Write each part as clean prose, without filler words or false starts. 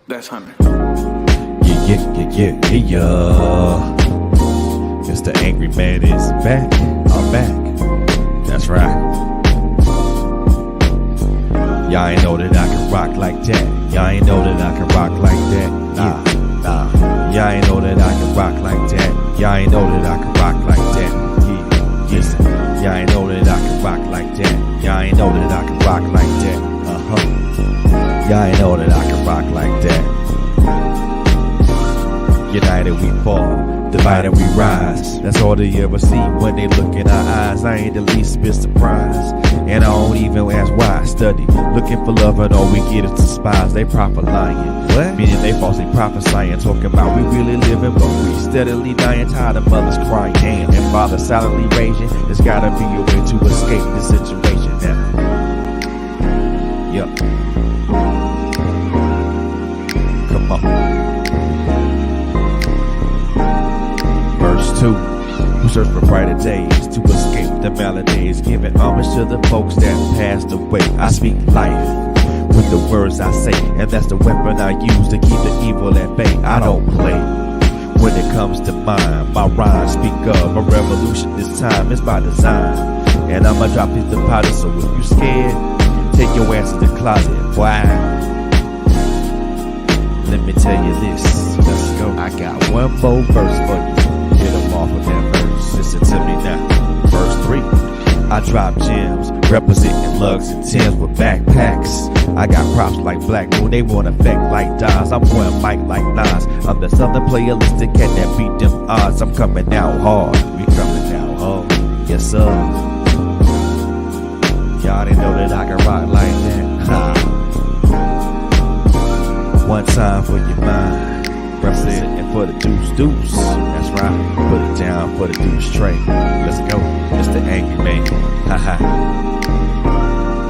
That's Hunter. Yeah. It's the angry man is back. I'm back. That's right. Y'all ain't know that I can rock like that. Y'all ain't know that I can rock like that. Nah. Y'all ain't know that I can rock like that. Y'all ain't know that I can rock like that. Yeah. Listen. Y'all ain't know that I can rock like that. Y'all ain't know that I can rock like that. Y'all ain't know that I can rock like that. United we fall, divided we rise. That's all they ever see when they look in our eyes. I ain't the least bit surprised, and I don't even ask why I study. Looking for love and all we get is despise. They proper lying, what? Meaning they falsely prophesying, talking about we really living, but we steadily dying. Tired of mothers crying and fathers silently raging. There's gotta be a way to escape this situation now. Yup. Come on. Verse 2. We search for brighter days to escape the maladies, giving homage to the folks that passed away. I speak life with the words I say, and that's the weapon I use to keep the evil at bay. I don't play when it comes to mine. My rhymes speak of a revolution this time. It's by design, and I'ma drop these deposits. So if you scared, take your ass to the closet. Why? Let me tell you this. Let's go. I got one more verse for you. Get them off of that verse. Listen to me now. Verse 3. I drop gems, representing lugs and Timbs with backpacks. I got props like Black Moon, they want effect like Dons. I'm pouring mic like Nas. I'm the southern playalistic cat that beat them odds. I'm coming out hard. We coming out hard. Yes, sir. Y'all didn't know that I can rock like that. Ha. One time for your mind, representing for the deuce. That's right, put it down for the deuce tray. Let's go, it's the angry man. Haha.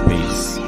Peace.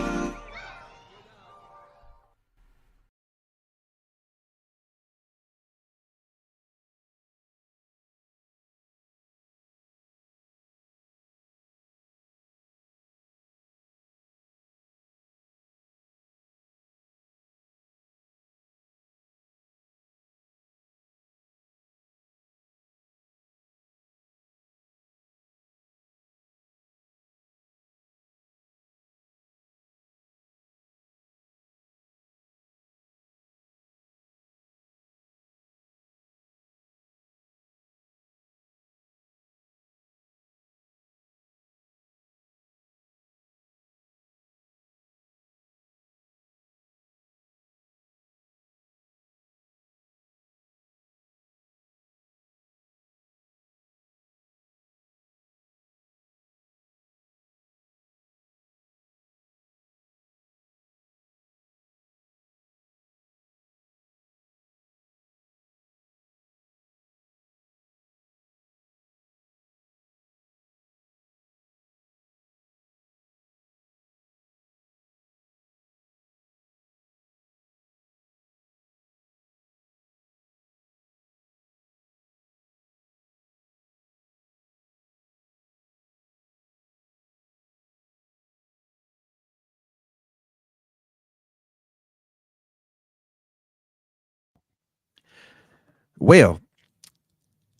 Well,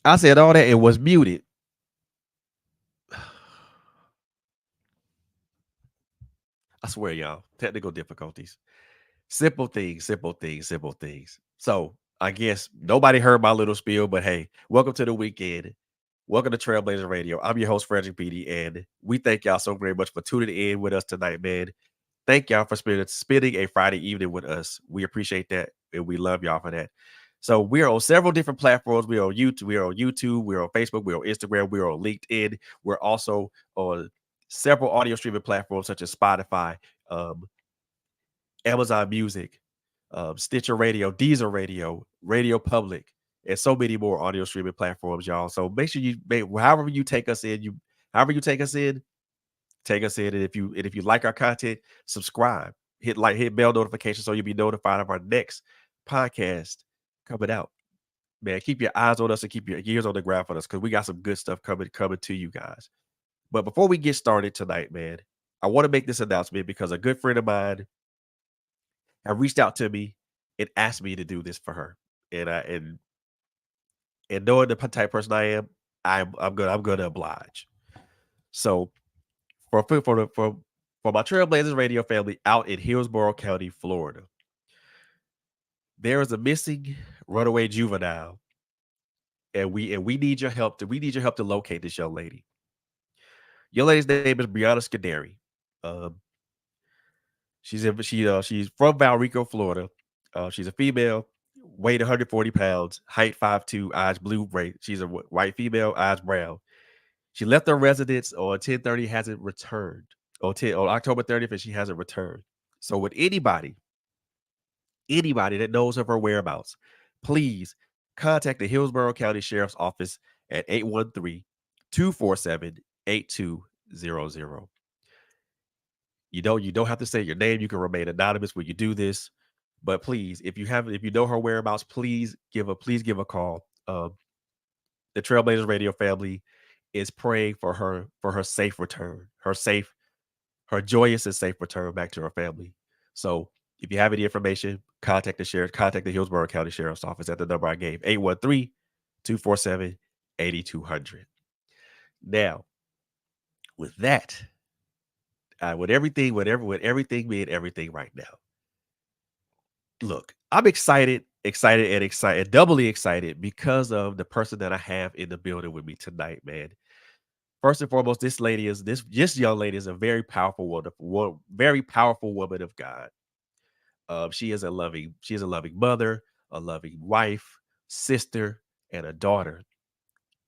I said all that, it was muted. I swear, y'all, technical difficulties. Simple things. So I guess nobody heard my little spiel, but hey, welcome to the weekend. Welcome to Trailblazerz Radio. I'm your host, Frederick Beaty, and we thank y'all so very much for tuning in with us tonight, man. Thank y'all for spending a Friday evening with us. We appreciate that, and we love y'all for that. So we are on several different platforms. We're on YouTube, we're on Facebook, we're on Instagram, we're on LinkedIn. We're also on several audio streaming platforms such as Spotify, um, Amazon Music, Stitcher Radio, Deezer Radio, Radio Public, and so many more audio streaming platforms, y'all. So make sure however you take us in, take us in. And if you like our content, subscribe, hit bell notification so you'll be notified of our next podcast coming out. Man, keep your eyes on us and keep your ears on the ground for us because we got some good stuff coming to you guys. But before we get started tonight, man, I want to make this announcement because a good friend of mine have reached out to me and asked me to do this for her. And and knowing the type of person I am, I'm gonna oblige. So for my Trailblazers radio family out in Hillsborough County, Florida, there is a missing runaway juvenile, and we need your help to locate this young lady. Young lady's name is Brianna Scuderi. Um, she's from Valrico, Florida. She's a female, weight 140 pounds, height 5'2", eyes blue, gray. She's a white female, eyes brown. She left her residence on 10/30, hasn't returned. On October 30th, and she hasn't returned. So with anybody that knows of her whereabouts, please contact the Hillsborough County Sheriff's Office at 813-247-8200. You don't have to say your name. You can remain anonymous when you do this. But please, if you know her whereabouts, please give a call. The Trailblazers radio family is praying for her safe return, her joyous and safe return back to her family. So if you have any information, contact the Hillsborough County Sheriff's Office at the number I gave, 813-247-8200. Now, with that, with everything being everything right now, look, I'm excited, doubly excited because of the person that I have in the building with me tonight, man. First and foremost, this young lady is a very powerful very powerful woman of God. She is a loving mother, a loving wife, sister, and a daughter.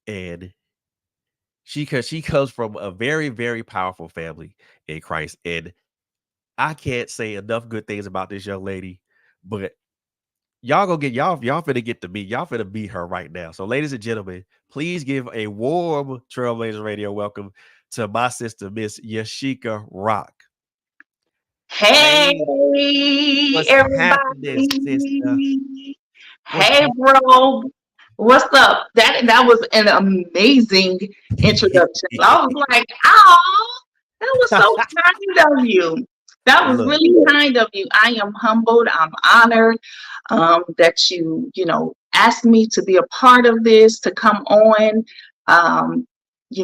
And she comes from a very, very powerful family in Christ. And I can't say enough good things about this young lady, but y'all finna get to meet y'all finna meet her right now. So, ladies and gentlemen, please give a warm Trailblazer Radio welcome to my sister, Miss Yachika Rock. Hey, Hey, what's happening, sister? everybody. What's Hey, bro. What's up? That was an amazing introduction. I was like, oh, that was so kind of you. That was Look, really kind of you. I am humbled. I'm honored that asked me to be a part of this, to come on. Um,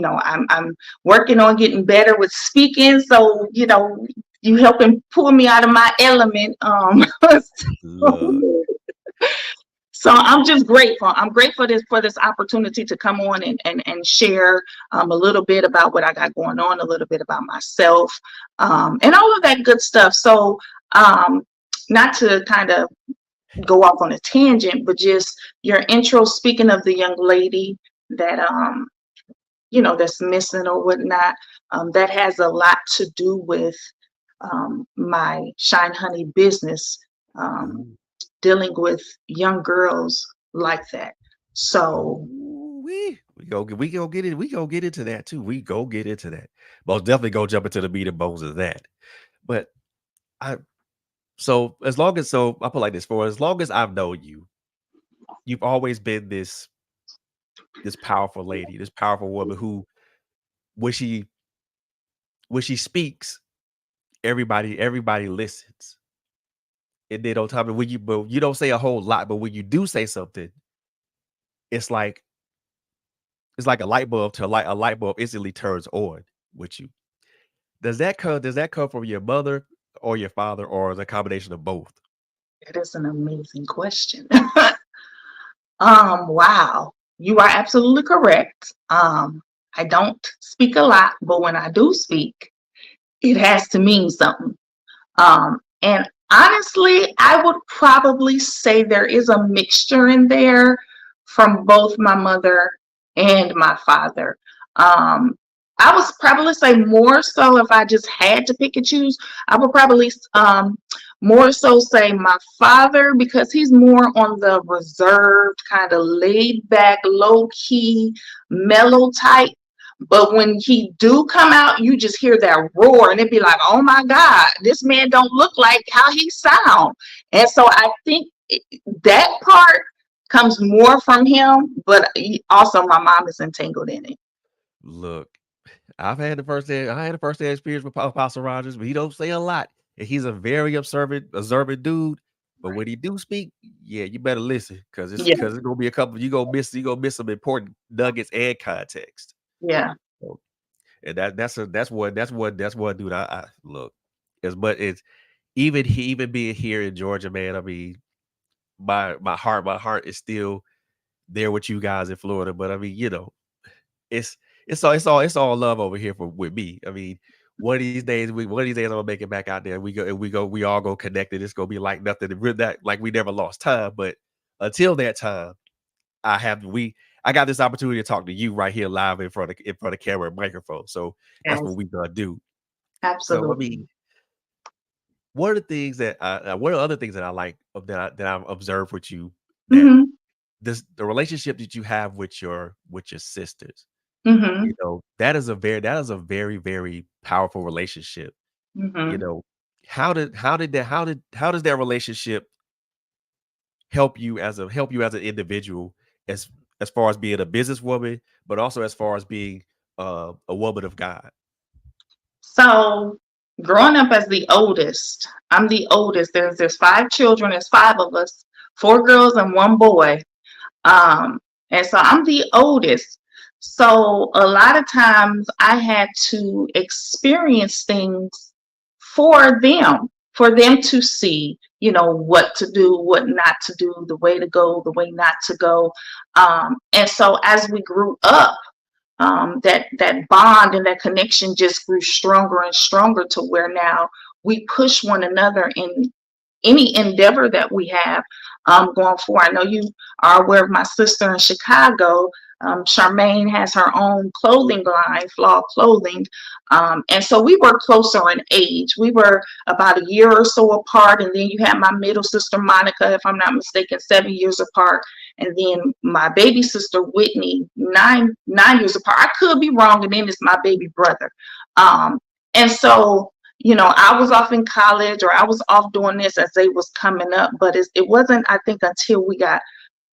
I'm working on getting better with speaking. So, you helping pull me out of my element. look. So I'm just grateful. I'm grateful for this opportunity to come on and share a little bit about what I got going on, a little bit about myself, and all of that good stuff. So not to kind of go off on a tangent, but just your intro, speaking of the young lady that that's missing or whatnot, that has a lot to do with my Shine Honey business, um, Ooh, dealing with young girls like that. So we go get into that too. We go get into that. Most definitely go jump into the meat and bones of that. But I I put it like this, for as long as I've known you, you've always been this powerful lady, this powerful woman who when she when she speaks, everybody listens. And then on top of but you don't say a whole lot, but when you do say something, it's like a light bulb instantly turns on with you. Does that come from your mother or your father, or is it a combination of both? it is an amazing question. Wow, you are absolutely correct. I don't speak a lot, but when I do speak, it has to mean something. And honestly, I would probably say there is a mixture in there from both my mother and my father. Um, I would probably say more so if I just had to pick and choose. I would probably more so say my father because he's more on the reserved, kind of laid back, low key, mellow type. But when he do come out, you just hear that roar, and it'd be like, "Oh my God, this man don't look like how he sound." And so I think that part comes more from him, but also my mom is entangled in it. Look, I had the first hand experience with Apostle Rogers, but he don't say a lot. And he's a very observant dude. But when he do speak, yeah, you better listen Yeah, because it's gonna be a couple. You gonna miss some important nuggets and context. yeah. So, and that's one dude. I look as but it's even being here in Georgia, man. I mean, my heart is still there with you guys in Florida. But I mean, it's it's all love over here for with me. I mean, one of these days I'm gonna make it back out there. We all go connected. It's gonna be like nothing that like we never lost time. But until that time, I got this opportunity to talk to you right here live in front of camera and microphone. So that's what Yes, we gonna do. So I absolutely. mean, one of the other things that I like that I've observed with you that Mm-hmm. the relationship that you have with your sisters, Mm-hmm. that is a very, very powerful relationship. You Mm-hmm. know, how does that relationship help you as an individual as as far as being a businesswoman, but also as far as being a woman of God? So growing up as the oldest, I'm the oldest. There's 5 children, there's 5 of us, 4 girls and 1 boy. Um, and so I'm the oldest. So a lot of times I had to experience things for them to see, what to do, what not to do, the way to go, the way not to go. And so as we grew up, that bond and that connection just grew stronger and stronger to where now we push one another in any endeavor that we have going forward. I know you are aware of my sister in Chicago. Charmaine has her own clothing line, Flaw Clothing. And so we were closer in age. We were about a year or so apart. And then you have my middle sister, Monica, if I'm not mistaken, 7 years apart. And then my baby sister, Whitney, nine years apart. I could be wrong. And then it's my baby brother. And so I was off in college or I was off doing this as they was coming up, but it wasn't, I think, until we got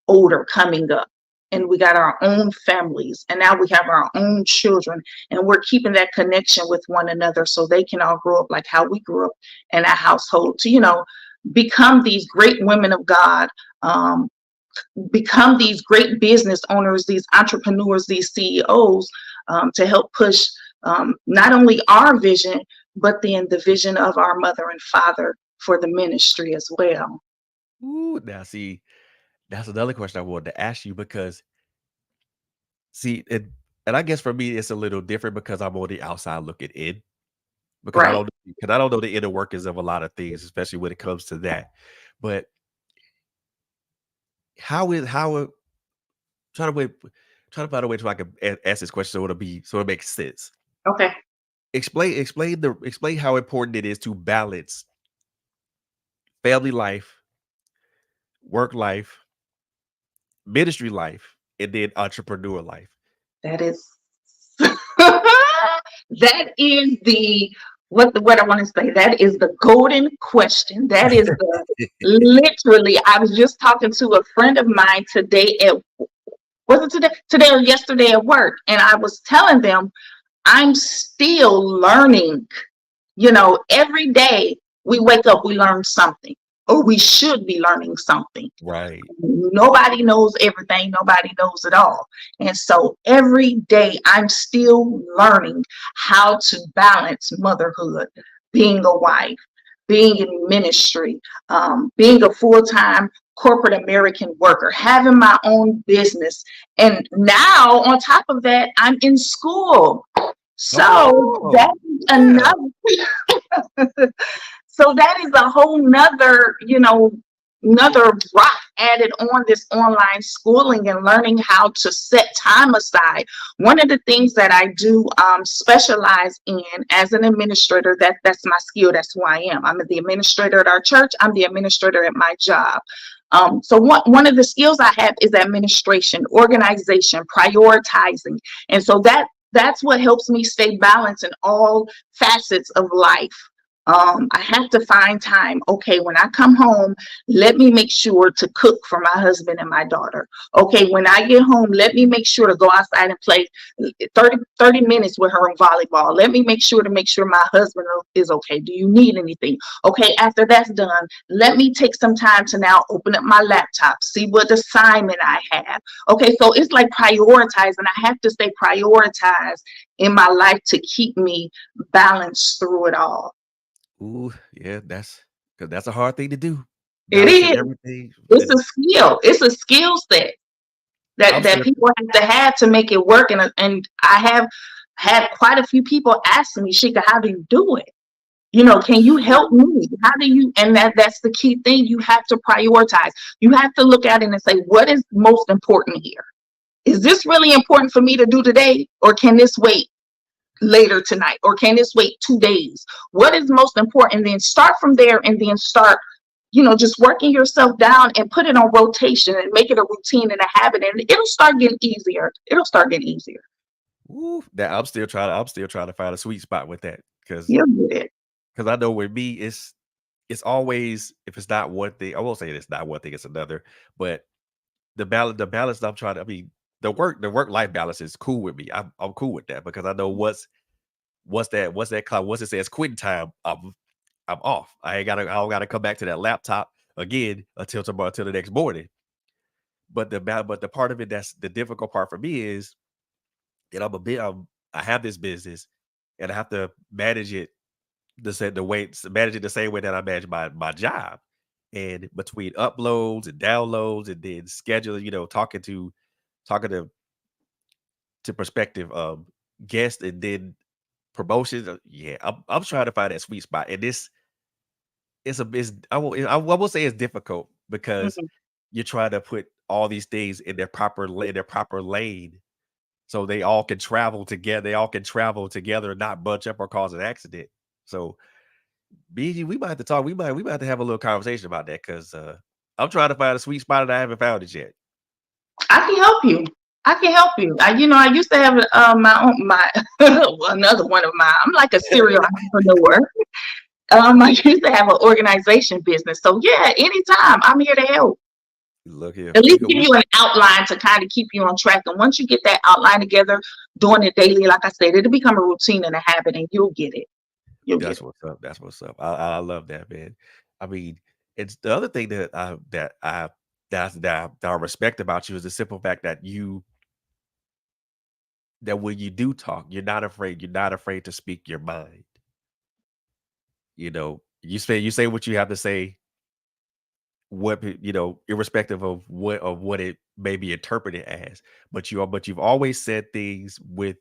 older coming up and we got our own families and now we have our own children and we're keeping that connection with one another so they can all grow up like how we grew up in our household to, become these great women of God, um, become these great business owners, these entrepreneurs, these CEOs, to help push not only our vision, but then the vision of our mother and father for the ministry as well. Ooh, now see, that's another question I wanted to ask you because see, and I guess for me it's a little different because I'm on the outside looking in because I Right. don't because I don't know the inner workings of a lot of things, especially when it comes to that. But how trying to wait, trying to find a way to I can ask this question so it makes sense. Okay. Explain how important it is to balance family life, work life, ministry life, and then entrepreneur life. That is that is the what I want to say. That is the golden question. That is the literally. I was just talking to a friend of mine today at was it today or yesterday at work, and I was telling them I'm still learning. Every day we wake up, we learn something, or we should be learning something. Right. Nobody knows everything, nobody knows it all. And so every day I'm still learning how to balance motherhood, being a wife, being in ministry, being a full-time corporate American worker, having my own business. And now on top of that, I'm in school. So Oh, that is yeah. so that is a whole nother, another rock added on this online schooling and learning how to set time aside. One of the things that I do specialize in as an administrator, that's my skill, that's who I am. I'm the administrator at our church, I'm the administrator at my job. So one of the skills I have is administration, organization, prioritizing. And so that's what helps me stay balanced in all facets of life. I have to find time. Okay, when I come home, let me make sure to cook for my husband and my daughter. Okay, when I get home, let me make sure to go outside and play 30 minutes with her in volleyball. Let me make sure my husband is okay. Do you need anything? Okay, after that's done, let me take some time to now open up my laptop, see what assignment I have. Okay, so it's like prioritizing. I have to stay prioritized in my life to keep me balanced through it all. Ooh, yeah, that's a hard thing to do. It Balancing is. everything. It's And a skill. It's a skill set I'm that still people have to make it work. And I have had quite a few people ask me, Shika, how do you do it? Can you help me? How do you? And that's the key thing. You have to prioritize. You have to look at it and say, what is most important here? Is this really important for me to do today, or can this wait later tonight, or can this wait 2 days? What is most important? And then start from there, and then start just working yourself down and put it on rotation and make it a routine and a habit, and it'll start getting easier. It'll start getting easier. ooh, that I'm still trying to find a sweet spot with that because You'll get it. I know with me it's always if it's not one thing, I won't say it's not one thing, it's another. But the balance I'm trying to, I mean, the work life balance is cool with me. I'm cool with that because I know once it says quitting time, I'm off. I don't gotta come back to that laptop again until tomorrow, until the next morning. But the part of it that's the difficult part for me is that I have this business and I have to manage it manage it the same way that I manage my job. And between uploads and downloads and then scheduling, talking to prospective guests and then promotions. Yeah, I'm trying to find that sweet spot. And this it's a it's I will say it's difficult because Mhm. you're trying to put all these things in their proper lane so they all can travel together. They all can travel together and not bunch up or cause an accident. So BG, we might have to talk. We might have to have a little conversation about that because I'm trying to find a sweet spot and I haven't found it yet. I can help you. I can help you. I used to have my own my another one of mine. I'm like a serial entrepreneur. I used to have an organization business. So yeah, anytime I'm here to help. Look here, At least give you an outline to kind of keep you on track. And once you get that outline together, doing it daily, like I said, it'll become a routine and a habit, and you'll get it. You'll get that's it. what's up. That's what's up. I love that, man. I mean, it's the other thing that I respect about you is the simple fact that when you do talk, you're not afraid. You're not afraid to speak your mind. You say what you have to say, irrespective of what it may be interpreted as. But you've always said things with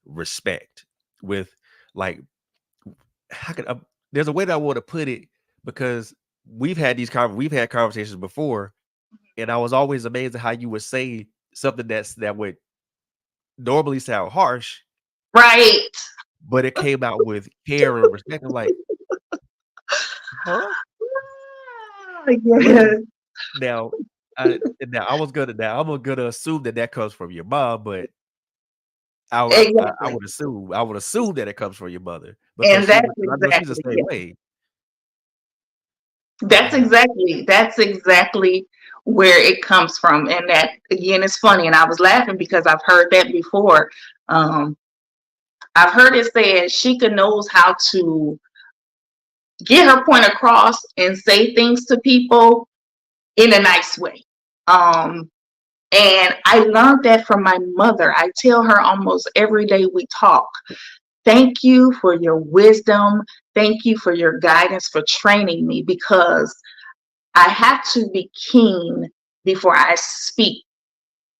respect, with like how could there's a way that I want to put it because we've had conversations before, and I was always amazed at how you would say something that would normally sound harsh, Right. but it came out with care and respect. I'm like, huh? Ah, What is yes. now? I'm gonna assume that comes from your mom, but I Exactly. would assume that it comes from your mother And that's because I know she's the exactly, same yeah. way. That's Yeah, exactly where it comes from. And that again is funny. And I was laughing because I've heard that before. Um, I've heard it said Sheikah knows how to get her point across and say things to people in a nice way. Um, and I learned that from my mother. I tell her almost every day we talk, thank you for your wisdom. Thank you for your guidance, for training me, because I have to be keen before I speak.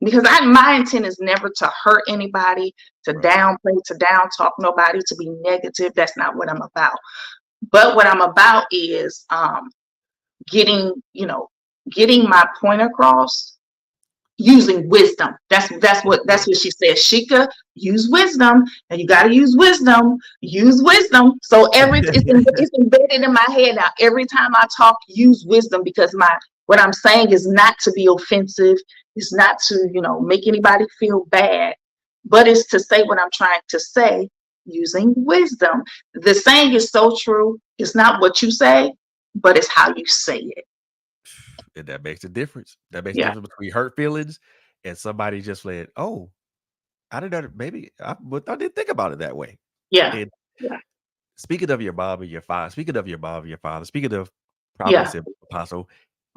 Because my intent is never to hurt anybody, to right. downplay, to down talk nobody, to be negative. That's not what I'm about. But what I'm about is getting, getting my point across using wisdom. That's what she says. Shika, use wisdom, and you got to use wisdom. Use wisdom. So it's embedded in my head now. Every time I talk, use wisdom, because my what I'm saying is not to be offensive. It's not to make anybody feel bad, but it's to say what I'm trying to say. using wisdom. The saying is so true. It's not what you say, but it's how you say it. And that makes a difference. That makes a Yeah, difference between hurt feelings and somebody just like, oh, I didn't know that maybe but I didn't think about it that way. yeah, And yeah, speaking of your mom and your father, speaking of your mom and your father, speaking of yeah. prophetess and apostle,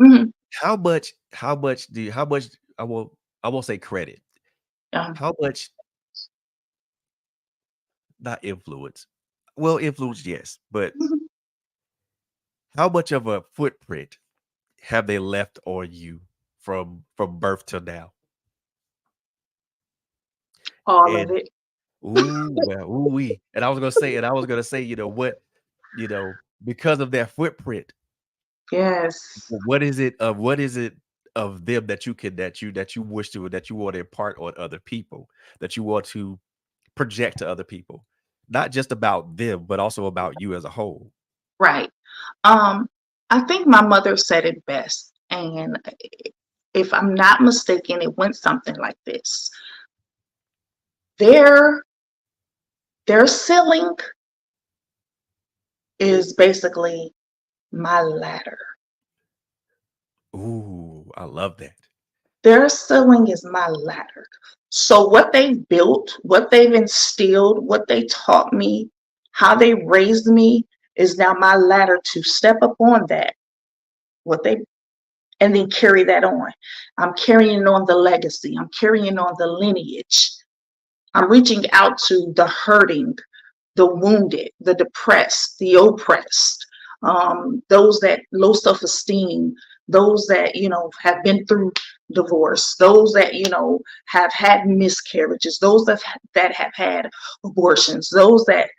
Hmm. how much I won't say credit. Yeah. How much not influence? Well, influence, yes, but Mhm. how much of a footprint have they left on you from birth till now? All of And it. ooh, well, ooh wee. And I was gonna say, you know what, because of that footprint, Yes. what is it of them that you can that you wish to that you want to impart on other people, that you want to project to other people? Not just about them, but also about you as a whole. Right. Um, I think my mother said it best, and if I'm not mistaken, it went something like this. Their their ceiling is basically my ladder. Ooh, I love that. Their ceiling is my ladder. So what they've built, what they've instilled, what they taught me, how they raised me is now my ladder to step up on that. What they and then carry that on. I'm carrying on the legacy. I'm carrying on the lineage. I'm reaching out to the hurting, the wounded, the depressed, the oppressed, those that low self-esteem, those that have been through divorce, those that have had miscarriages, those that have had abortions, those that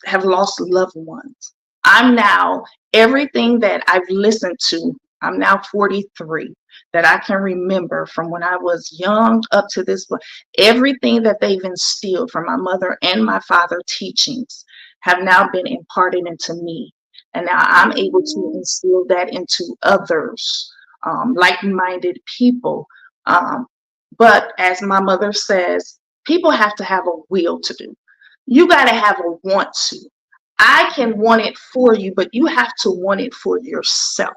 have lost loved ones. I'm now everything that I've listened to. I'm now 43 that I can remember from when I was young up to this point. Everything that they've instilled from my mother and my father teachings have now been imparted into me. And now I'm able to Ooh. instill that into others, like minded people. Um, but as my mother says, people have to have a will to do. You got to have a want to. I can want it for you, but you have to want it for yourself.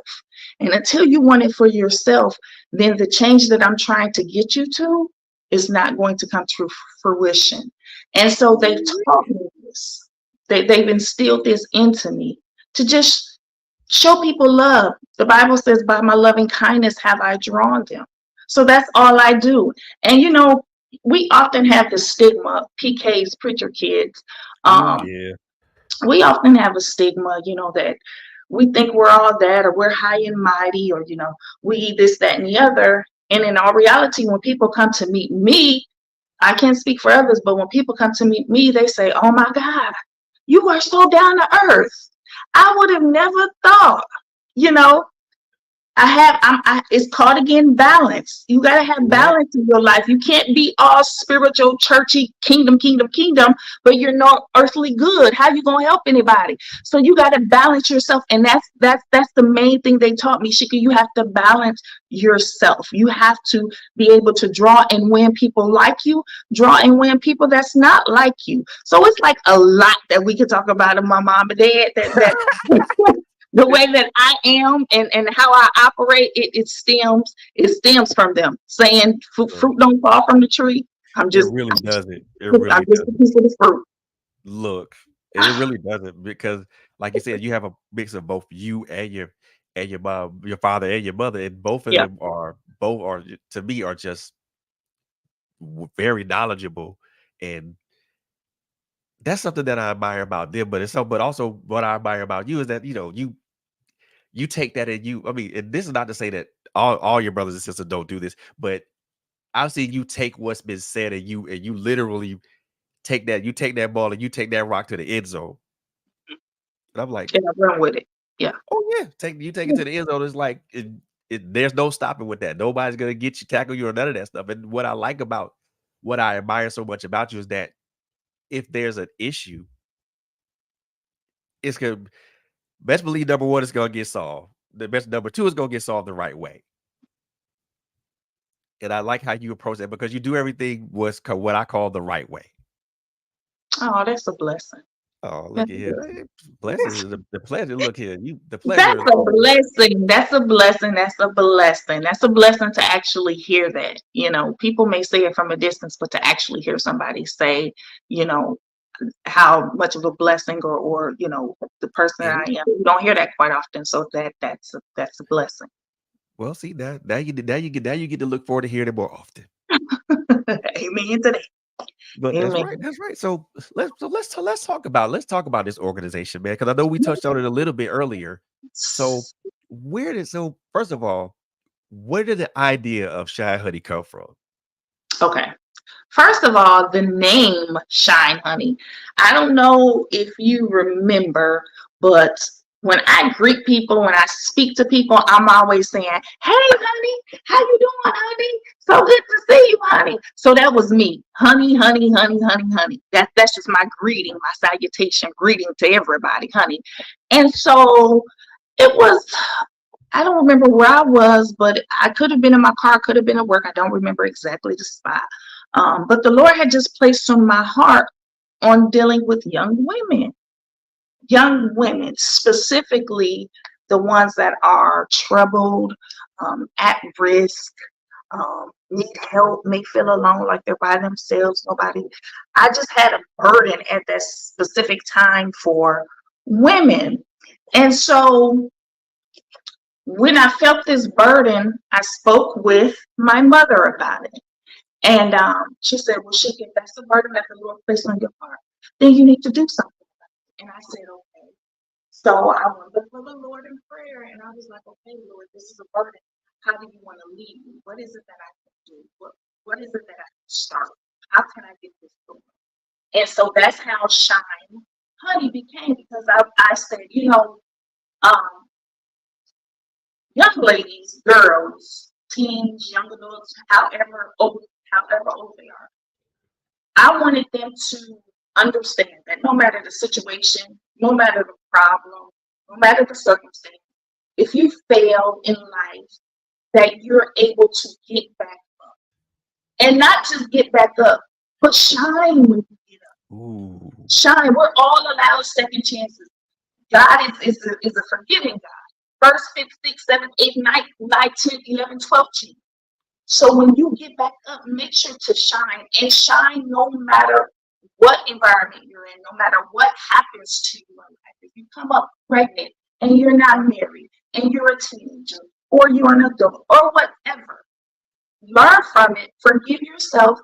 And until you want it for yourself, then the change that I'm trying to get you to is not going to come to fruition. And so they've taught Ooh-wee. me this. They've instilled this into me to just show people love. The Bible says, by my loving kindness have I drawn them. So that's all I do. And we often have the stigma, PKs, preacher kids. Ooh, Um, yeah. we often have a stigma, that we think we're all that, or we're high and mighty, or we this, that, and the other. And in all reality, when people come to meet me, I can't speak for others, but when people come to meet me, they say, "Oh my God, you are so down to earth. I would have never thought." You know, it's called again balance. You got to have Yep. balance in your life. You can't be all spiritual, churchy, kingdom, but you're not earthly good. How you gonna help anybody? So you got to balance yourself, and that's the main thing they taught me, Shika. You have to balance yourself. You have to be able to draw and win people like you, draw and win people that's not like you. So it's like a lot that we could talk about in my mom and dad. That the way that I am and how I operate, it stems from them saying Look, fruit don't fall from the tree. I'm it just really doesn't. It I'm really just a doesn't. piece of the fruit. Look, it really doesn't because, like you said, you have a mix of both you and your mom, your father and your mother, and both of Yeah, them are both are to me are just very knowledgeable, and that's something that I admire about them. But also what I admire about you is that you take that and you. I mean, and this is not to say that all your brothers and sisters don't do this, but I've seen you take what's been said and you literally take that ball and you take that rock to the end zone. And I'm like, and I run with it. Yeah, oh yeah, take it to the end zone. It's like there's no stopping with that. Nobody's gonna get you, tackle you, or none of that stuff. And what I like about what I admire so much about you is that if there's an issue, it's gonna best believe number one is gonna get solved. The best number two is gonna get solved the right way. And I like how you approach that because you do everything what I call the right way. Oh, that's a blessing. Oh, look That's at a here. blessing. Blessings is the pleasure. Look here. The pleasure That's is a all. blessing. That's a blessing. That's a blessing. That's a blessing to actually hear that. People may say it from a distance, but to actually hear somebody say, you know, how much of a blessing or the person It I is. am. You don't hear that quite often. So that's a blessing. Well, see that now you get to look forward to hearing it more often. Amen to that. But that's Amen. right. That's right. So let's talk about this organization, man, because I know we touched on it a little bit earlier. So first of all, where did the idea of Shy Hoodie come from? Okay. First of all, the name Shine Honey. I don't know if you remember, but when I greet people, when I speak to people, I'm always saying, "Hey, honey, how you doing, honey? So good to see you, honey." So that was me, honey, honey, honey, honey, honey. That's just my greeting, my salutation, greeting to everybody, honey. And so it was. I don't remember where I was, but I could have been in my car, could have been at work. I don't remember exactly the spot. But the Lord had just placed on my heart on dealing with young women, specifically the ones that are troubled, at risk, need help, may feel alone, like they're by themselves, nobody. I just had a burden at that specific time for women. And so when I felt this burden, I spoke with my mother about it. And she said, "Well, Shika, if that's the burden that the Lord placed on your heart, then you need to do something." And I said, "Okay." So I went before the Lord in prayer, and I was like, "Okay, Lord, this is a burden. How do you want to lead me? What is it that I can do? What is it that I can start? How can I get this going?" And so that's how Shine Honey became, because I said, um, young ladies, girls, teens, young adults, however old they are, I wanted them to understand that no matter the situation, no matter the problem, no matter the circumstance, if you fail in life, that you're able to get back up. And not just get back up, but shine when you get up. Ooh. Shine. We're all allowed second chances. God is a forgiving God. First, fifth, sixth, seventh, eighth, ninth, 10th, 11th, 12th chance. So when you get back up, make sure to shine, and shine no matter what environment you're in, no matter what happens to you in life. If you come up pregnant and you're not married and you're a teenager or you're an adult or whatever, learn from it, forgive yourself,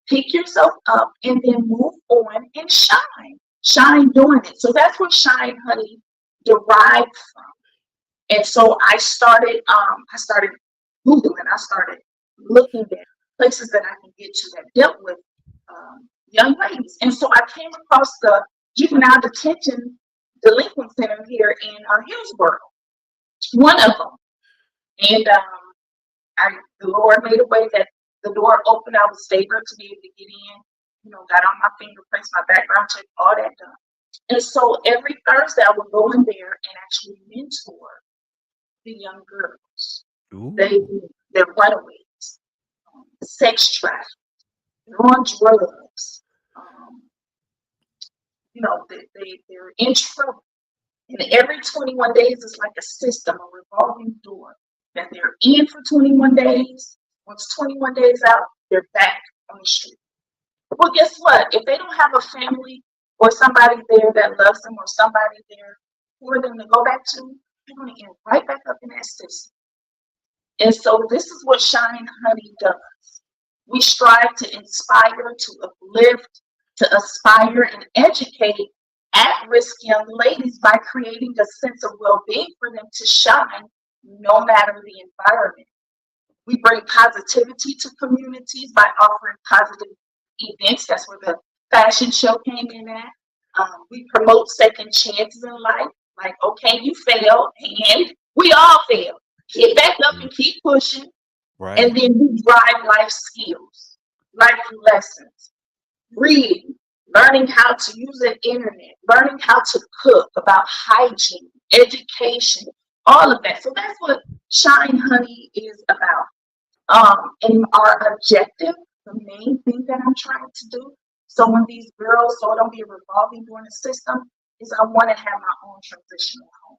pick yourself up, and then move on and shine. Shine doing it. So that's where Shine Honey derived from. And so I started Googling, I started looking at places that I can get to that dealt with young ladies. And so I came across the juvenile detention delinquent center here in Hillsborough, one of them. And the Lord made a way that the door opened. I was favored to be able to get in, got on my fingerprints, my background check, all that done. And so every Thursday I would go in there and actually mentor the young girls. They Ooh. they're runaways, sex trafficked, they're on drugs. Um, they're in trouble. And every 21 days is like a system, a revolving door that they're in for 21 days. Once 21 days out, they're back on the street. Well, guess what? If they don't have a family or somebody there that loves them or somebody there for them to go back to, they're going to end right back up in that system. And so this is what Shine Honey does. We strive to inspire, to uplift, to aspire, and educate at-risk young ladies by creating a sense of well-being for them to shine no matter the environment. We bring positivity to communities by offering positive events. That's where the fashion show came in at. We promote second chances in life. Like, okay, you failed, and we all fail. Get back up and keep pushing. Right. And then we drive life skills, life lessons, reading, learning how to use the internet, learning how to cook, about hygiene, education, all of that. So that's what Shine Honey is about. And our objective, the main thing that I'm trying to do, So when these girls, so it don't be a revolving door in the system, is I want to have my own transitional home.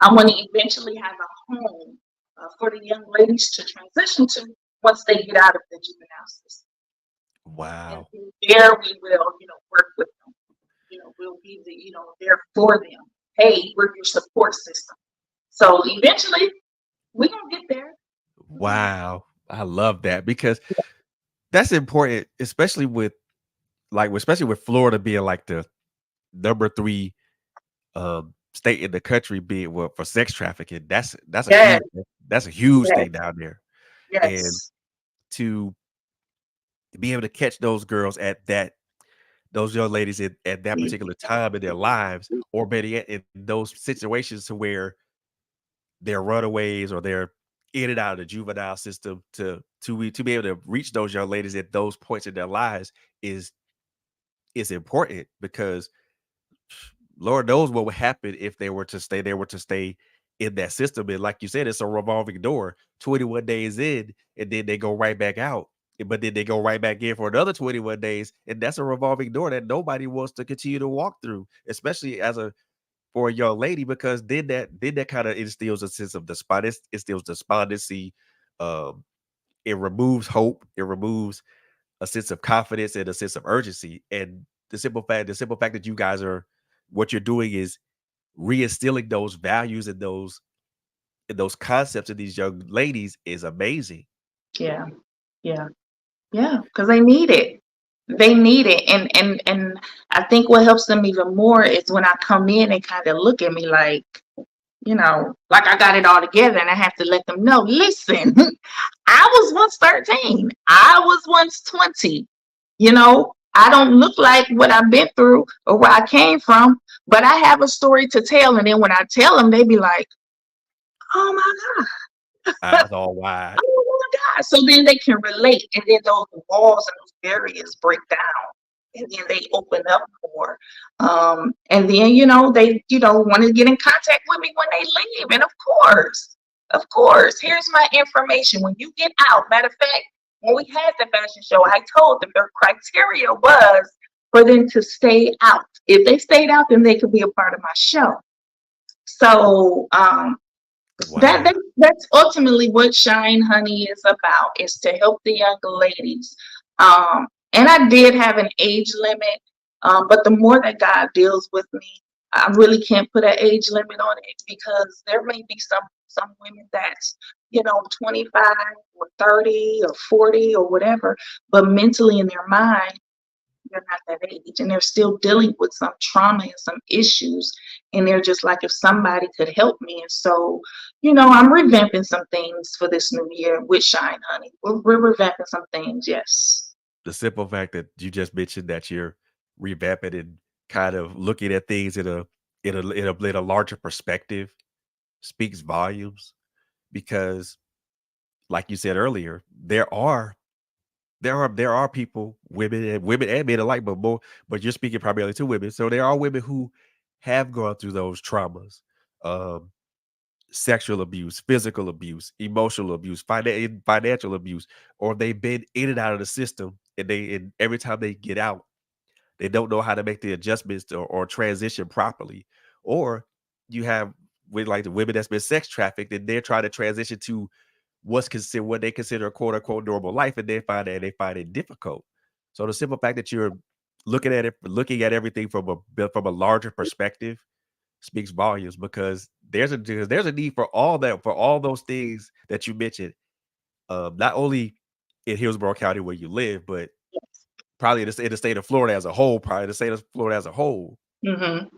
I want to eventually have a home for the young ladies to transition to once they get out of the juvenile system. And Wow. there we will, work with them. We'll be there for them. Hey, we're your support system. So eventually, we're gonna get there. We're gonna get Wow. I love that because that's important, especially with especially with Florida being like the number 3 state in the country being well for sex trafficking. That's a there. huge that's a huge Yes, thing down there. And yes, to be able to catch those girls at those young ladies at that yes, particular time in their lives, or better yet, in those situations to where they're runaways or they're in and out of the juvenile system to be able to reach those young ladies at those points in their lives is important because Lord knows what would happen if they were to stay in that system. And like you said, it's a revolving door. 21 days in, and then they go right back out. But then they go right back in for another 21 days. And that's a revolving door that nobody wants to continue to walk through, especially for a young lady, because then that kind of instills a sense of instills despondency. Um, it removes hope, it removes a sense of confidence and a sense of urgency. And the simple fact that you guys are what you're doing is reinstilling those values and those concepts in these young ladies is amazing. yeah, yeah, yeah. Because they need it. They need it, and I think what helps them even more is when I come in, they kind of look at me like, like I got it all together, and I have to let them know. Listen, I was once 13. I was once 20. I don't look like what I've been through or where I came from, but I have a story to tell. And then when I tell them, they be like, "Oh my God, Eyes all wide. oh my God!" So then they can relate, and then those walls and those barriers break down, and then they open up more. And then they want to get in contact with me when they leave, and of course, here's my information. When you get out, matter of fact, when we had the fashion show, I told them their criteria was for them to stay out. If they stayed out, then they could be a part of my show. So that, Wow. that that's ultimately what Shine Honey is about, is to help the young ladies. And I did have an age limit, but the more that God deals with me, I really can't put an age limit on it, because there may be some women that's 25 or 30 or 40 or whatever, but mentally in their mind they're not that age, and they're still dealing with some trauma and some issues, and they're just like, if somebody could help me. And so I'm revamping some things for this new year with Shine Honey. We're revamping some things, yes. The simple fact that you just mentioned that you're revamping and kind of looking at things in a larger perspective speaks volumes because, like you said earlier, there are people, women and men alike, but you're speaking primarily to women. So there are women who have gone through those traumas, um, sexual abuse, physical abuse, emotional abuse, financial abuse, or they've been in and out of the system, and every time they get out, they don't know how to make the adjustments or transition properly. Or you have with like the women that's been sex trafficked, and they're trying to transition to what they consider a quote unquote normal life, and they find it difficult. So the simple fact that you're looking at everything from a larger perspective speaks volumes, because there's a need for all those things that you mentioned, not only in Hillsborough County where you live, but probably in the state of Florida as a whole,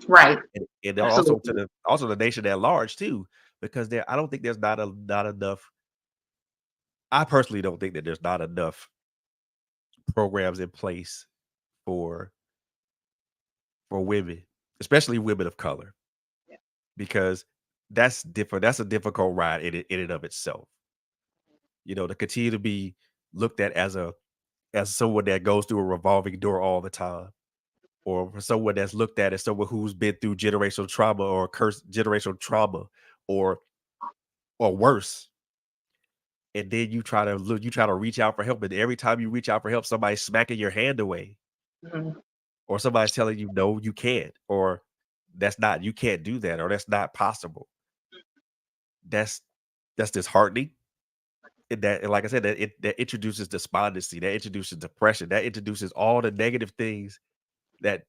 Right. and also Absolutely. the nation at large too, because I don't think there's not enough. I personally don't think that there's not enough programs in place for women, especially women of color, Yeah. because that's different. That's a difficult ride in and of itself. To continue to be looked at as someone that goes through a revolving door all the time, or for someone that's looked at as someone who's been through generational trauma or cursed generational trauma, or worse. and then you try to look, you try to reach out for help, and every time you reach out for help, somebody's smacking your hand away, Mhm. or somebody's telling you no, you can't, or that's not, you can't do that, or that's not possible. That's disheartening. And like I said, that introduces despondency, that introduces depression, that introduces all the negative things that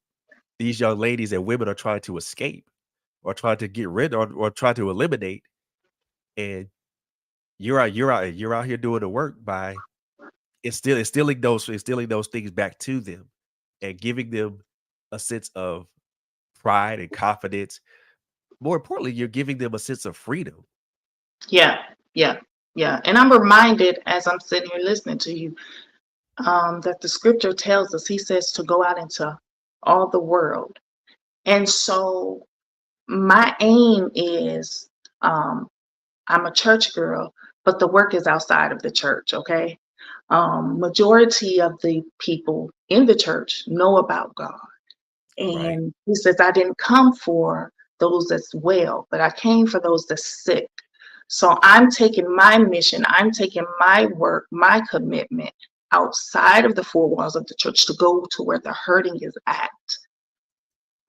these young ladies and women are trying to escape, or trying to get rid, or try to eliminate. And you're out here doing the work by instilling those things back to them, and giving them a sense of pride and confidence. More importantly, you're giving them a sense of freedom. Yeah, yeah, yeah. And I'm reminded as I'm sitting here listening to you, that the scripture tells us, he says to go out into all the world. And so my aim is, I'm a church girl, but the work is outside of the church, okay? Majority of the people in the church know about God. Right. And he says, I didn't come for those that's well, but I came for those that's sick. So I'm taking my mission, I'm taking my work, my commitment outside of the four walls of the church to go to where the hurting is at.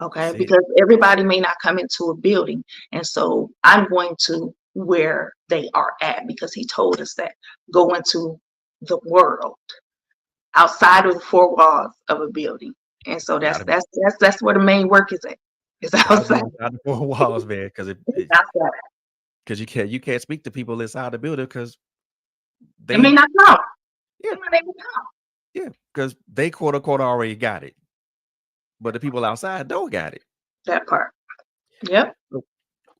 Okay, That's it. because everybody may not come into a building. And so I'm going to where they are at, because he told us that go into the world outside of the four walls of a building. And so that's Gotta that's that's that's where the main work is at. It's gotta be outside. outside the four walls, man, because It's outside. because you can't speak to people inside the building, because They may they not come. yeah, They may not come. yeah, because they quote unquote already got it, but the people outside don't got it. That part. Yep. So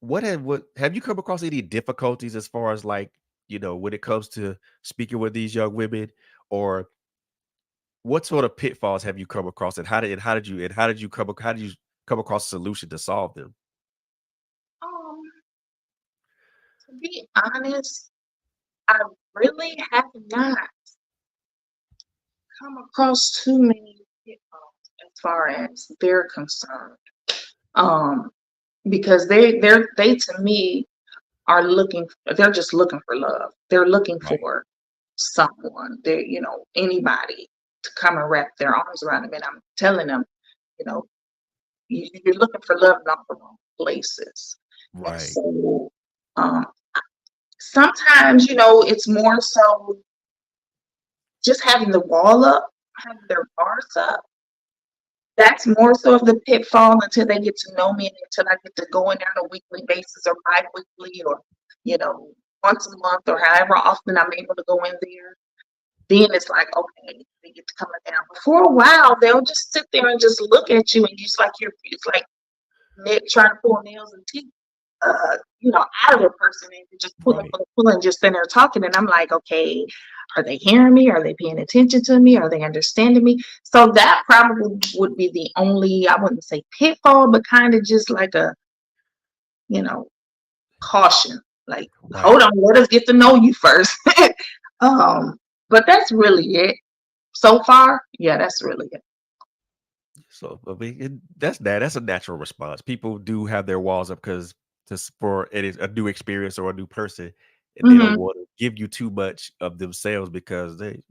what have you come across any difficulties as far as, like, when it comes to speaking with these young women, or what sort of pitfalls have you come across, and how did you come across a solution to solve them? Um, to be honest, I really have not come across too many pitfalls as far as they're concerned. Um, because they to me are looking, they're just looking for love. They're looking Right. for someone, they, anybody to come and wrap their arms around them. And I'm telling them, you know, you're looking for love in all the wrong places. And Right. so um, sometimes, it's more so just having the wall up, having their bars up. That's more so of the pitfall until they get to know me and until I get to go in there on a weekly basis or bi-weekly or, you know, once a month or however often I'm able to go in there. Then it's like, okay, they get to coming down. But for a while, they'll just sit there and just look at you and just like it's like trying to pull nails and teeth, out of the person and just Right. pulling, just sitting there talking. And I'm like, okay, are they hearing me? Are they paying attention to me? Are they understanding me? So that probably would be the only, I wouldn't say pitfall, but kind of just like a, you know, caution. Like, Right. hold on, let us get to know you first. um, but that's really it. So far, yeah, that's really it. So I mean, that's a natural response. People do have their walls up because just for it is a new experience or a new person, and they don't Hmm. want to give you too much of themselves because they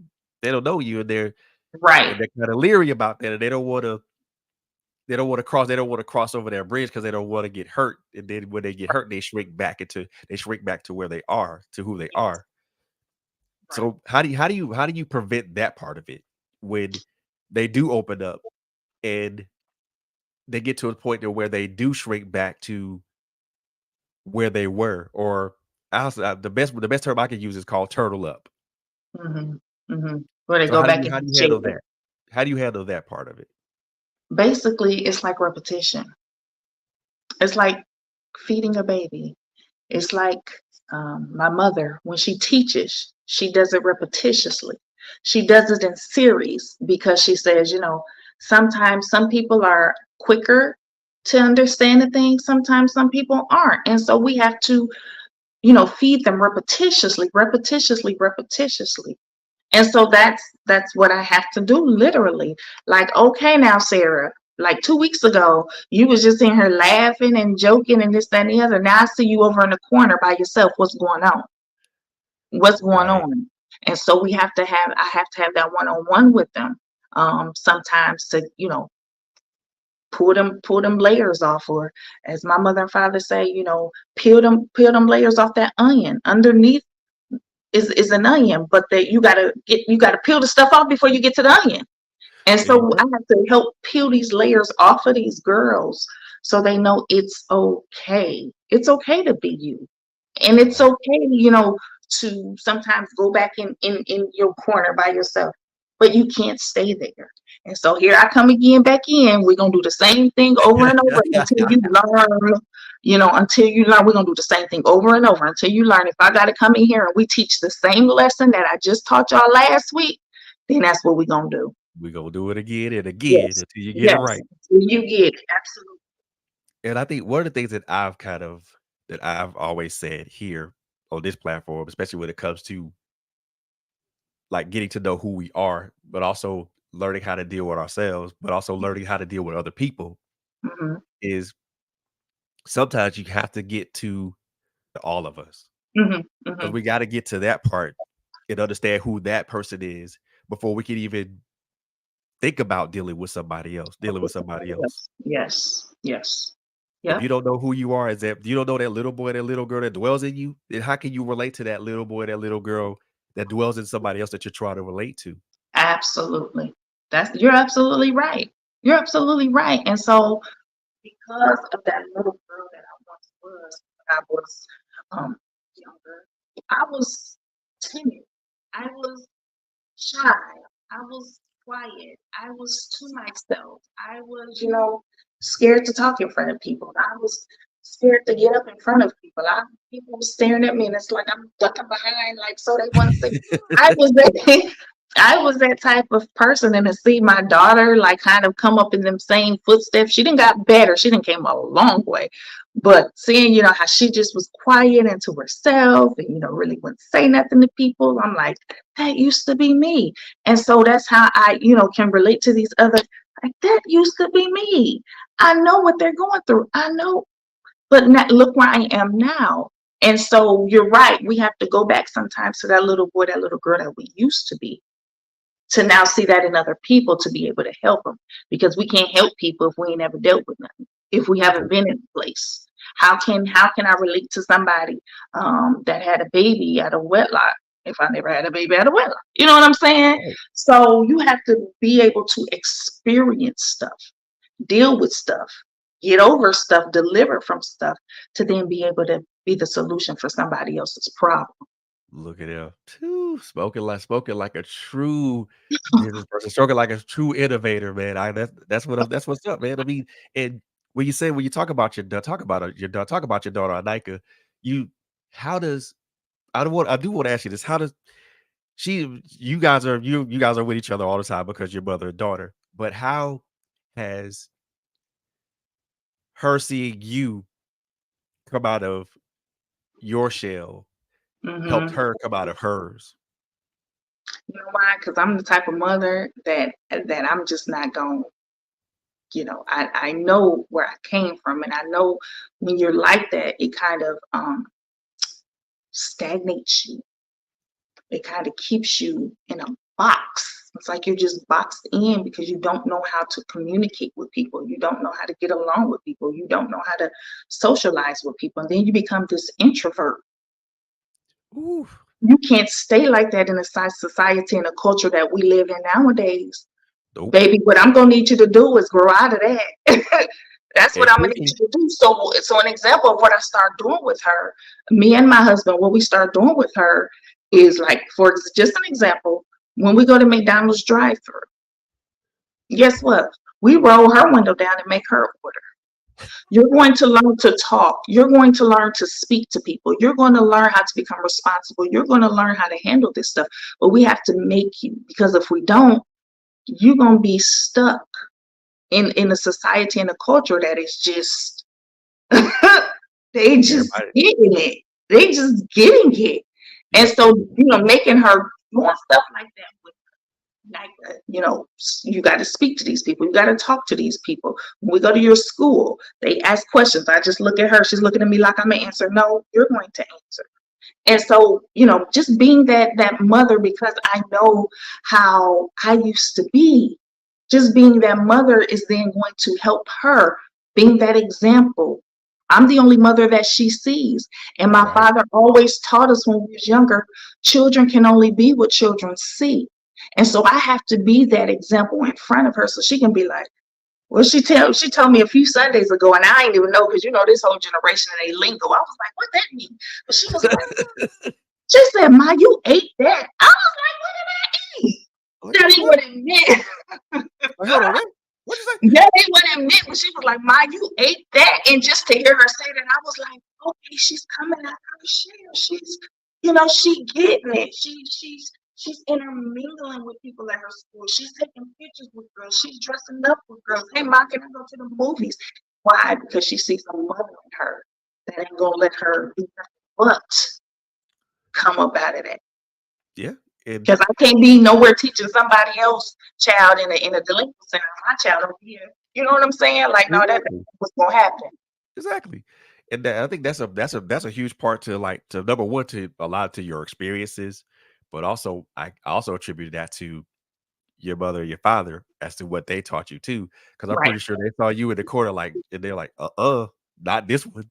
don't know you, and they're Right. and they're kind of leery about that, and they don't want to cross over their bridge because they don't want to get hurt. And then when they get hurt, they shrink back to where they are, to who they Yes. are. Right. So how do you prevent that part of it when they do open up and they get to a point to where they do shrink back to where they were, or the best term I can use is called turtle up. Hmm. Hmm. Where they So go how do back you in how the do you handle jail. that? How do you handle that part of it? Basically, it's like repetition. It's like feeding a baby. It's like my mother, when she teaches, she does it repetitiously. She does it in series because she says, sometimes some people are quicker to understand the thing, sometimes some people aren't. And so we have to, feed them repetitiously, repetitiously, repetitiously. And so that's what I have to do literally. Like, okay, now Sarah, like 2 weeks ago, you was just in here laughing and joking and this, that, and the other. Now I see you over in the corner by yourself. What's going on? what's going Right. on. And so I have to have that one-on-one with them, sometimes to, pull them layers off, or as my mother and father say, peel them layers off that onion. Underneath is an onion, but that you gotta peel the stuff off before you get to the onion. And There you so I go. have to help peel these layers off of these girls so they know it's okay. It's okay to be you. And it's Right. okay, to sometimes go back in your corner by yourself, but you can't stay there. And so here I come again back in. We're gonna do the same thing over and over until you learn, until you learn. We're gonna do the same thing over and over until you learn. If I gotta come in here and we teach the same lesson that I just taught y'all last week, then that's what we're gonna do. We gonna do it again and again Yes. until you get it Yes. right. Until you get it. Absolutely. And I think one of the things that I've always said here on this platform, especially when it comes to like getting to know who we are, but also learning how to deal with ourselves, but also learning how to deal with other people, Hmm. is sometimes you have to get to all of us, Hmm. because Hmm. we got to get to that part and understand who that person is before we can even think about dealing with somebody else. Yes. Yes. If Yep. you don't know who you are, if you don't know that little boy, that little girl that dwells in you, then how can you relate to that little boy, that little girl that dwells in somebody else that you're trying to relate to? Absolutely. You're absolutely right. You're absolutely right. And so because of that little girl that I once was when I was younger, I was timid. I was shy. I was quiet. I was to myself. I was, scared to talk in front of people. I was scared to get up in front of people. People were staring at me, and it's like I'm ducking behind, like so they wouldn't see. I was that, I was that type of person, and to see my daughter like kind of come up in them same footsteps. She didn't got better. She didn't came a long way, but seeing how she just was quiet and to herself, and really wouldn't say nothing to people. I'm like, that used to be me. And so that's how I, can relate to these other, like that used to be me. I know what they're going through. I know, but now, look where I am now. And so you're right. We have to go back sometimes to that little boy, that little girl that we used to be, to now see that in other people to be able to help them. Because we can't help people if we ain't ever dealt with nothing. If we haven't been in a place, how can I relate to somebody that had a baby out of wedlock if I never had a baby out of wedlock? You know what I'm saying? Right. So you have to be able to experience stuff, deal with stuff, get over stuff, deliver from stuff, to then be able to be the solution for somebody else's problem. Look at him. Too spoken like a true business person, spoken like a true innovator, man. That's what's up, man. I mean, and when you talk about your daughter, talk about your daughter Anika, you how does I do want to ask you this. How does you guys are with each other all the time because you're mother and daughter, but how has her seeing you come out of your shell helped Hmm. her come out of hers? You know why? Because I'm the type of mother that I'm just not going. I know where I came from, and I know when you're like that, it kind of stagnates you. It kind of keeps you in a box. It's like you're just boxed in because you don't know how to communicate with people. You don't know how to get along with people. You don't know how to socialize with people. And then you become this introvert. Ooh, You can't stay like that in a society and a culture that we live in nowadays. nope. Baby, what I'm gonna need you to do is grow out of that. That's what And I'm gonna need cooking. you to do. So an example of what I start doing with her, me and my husband, what we start doing with her is like, for just an example, when we go to McDonald's drive-thru, guess what? We roll her window down and make her order. You're going to learn to talk. You're going to learn to speak to people. You're going to learn how to become responsible. You're going to learn how to handle this stuff. But we have to make you, because if we don't, you're gonna be stuck in a society and a culture that is just they just Everybody, getting it. They just getting it. And yep. so, making her doing stuff like that with like you got to speak to these people. You got to talk to these people. When we go to your school, they ask questions. I just look at her. She's looking at me like I'm gonna answer. No, you're going to answer. And so, just being that mother, because I know how I used to be, just being that mother is then going to help her, being that example. I'm the only mother that she sees. And my Right. father always taught us when we was younger, children can only be what children see. And so I have to be that example in front of her so she can be like, well, she told me a few Sundays ago, and I ain't even know, because this whole generation and they lingo. I was like, what that mean? But she was like, she said, Ma, you ate that. I was like, what did I eat? Like, That ain't what? what it meant. Like, hold on, what you say? That ain't what it meant. But she was like, Ma, you ate that. And just to hear her say that, I was like, okay, she's coming out her shell. She's, she getting it. She's intermingling with people at her school. She's taking pictures with girls. She's dressing up with girls. Hey, Ma, can I go to the movies? Why? Because she sees a mother in her that ain't gonna let her do nothing but come up out of that. Yeah. And Because I can't be nowhere teaching somebody else child in a delinquent center. My child over here. You know what I'm saying? Like, no, that's exactly. what's gonna happen. Exactly. And I think that's a huge part to, like, to number one, to a lot to your experiences, but also I also attribute that to your mother and your father as to what they taught you too. Because I'm Right. pretty sure they saw you in the corner, like, and they're like, not this one.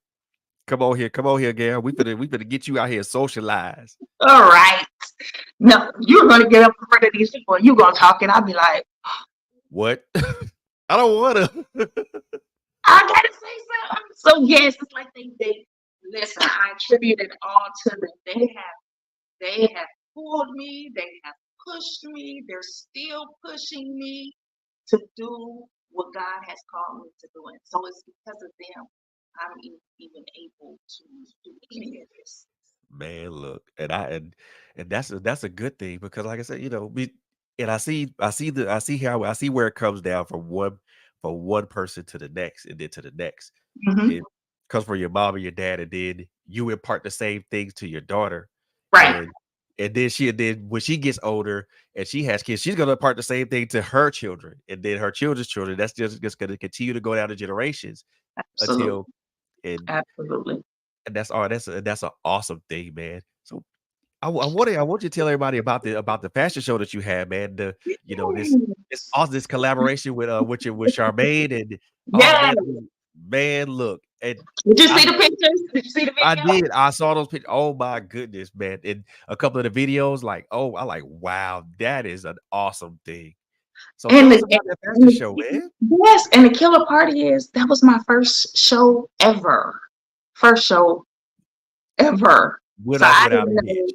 Come on here, Gail. We finna get you out here socialize. All right. No, you're gonna get up in front of these people and you're gonna talk, and I'll be like, What? I don't wanna. I gotta say something. So yes, it's like they listen, I attribute it all to them. They have pulled me, they have pushed me, they're still pushing me to do what God has called me to do. And so it's because of them I'm even able to do any of this. Man, look, and that's a good thing, because, like I said, and I see where it comes down from one person to the next, and then to the next. Hmm. It comes from your mom and your dad, and then you impart the same things to your daughter, Right. and and then when she gets older and she has kids, she's gonna impart the same thing to her children, and then her children's children. That's just gonna continue to go down the generations Absolutely. until and Absolutely. and that's an awesome thing, man. So I want you to tell everybody about the fashion show that you had, man. This Yes. awesome, this collaboration with Charmaine, and Yes. man, look, and Did you I see the pictures? Did you see the I video? did. I saw those pictures. Oh my goodness, man. And a couple of the videos, like, oh, I like, wow, that is an awesome thing. So And tell the, us about that fashion and show, man. yes, and the killer party is that was my first show ever. First show ever. So I Without didn't a hitch.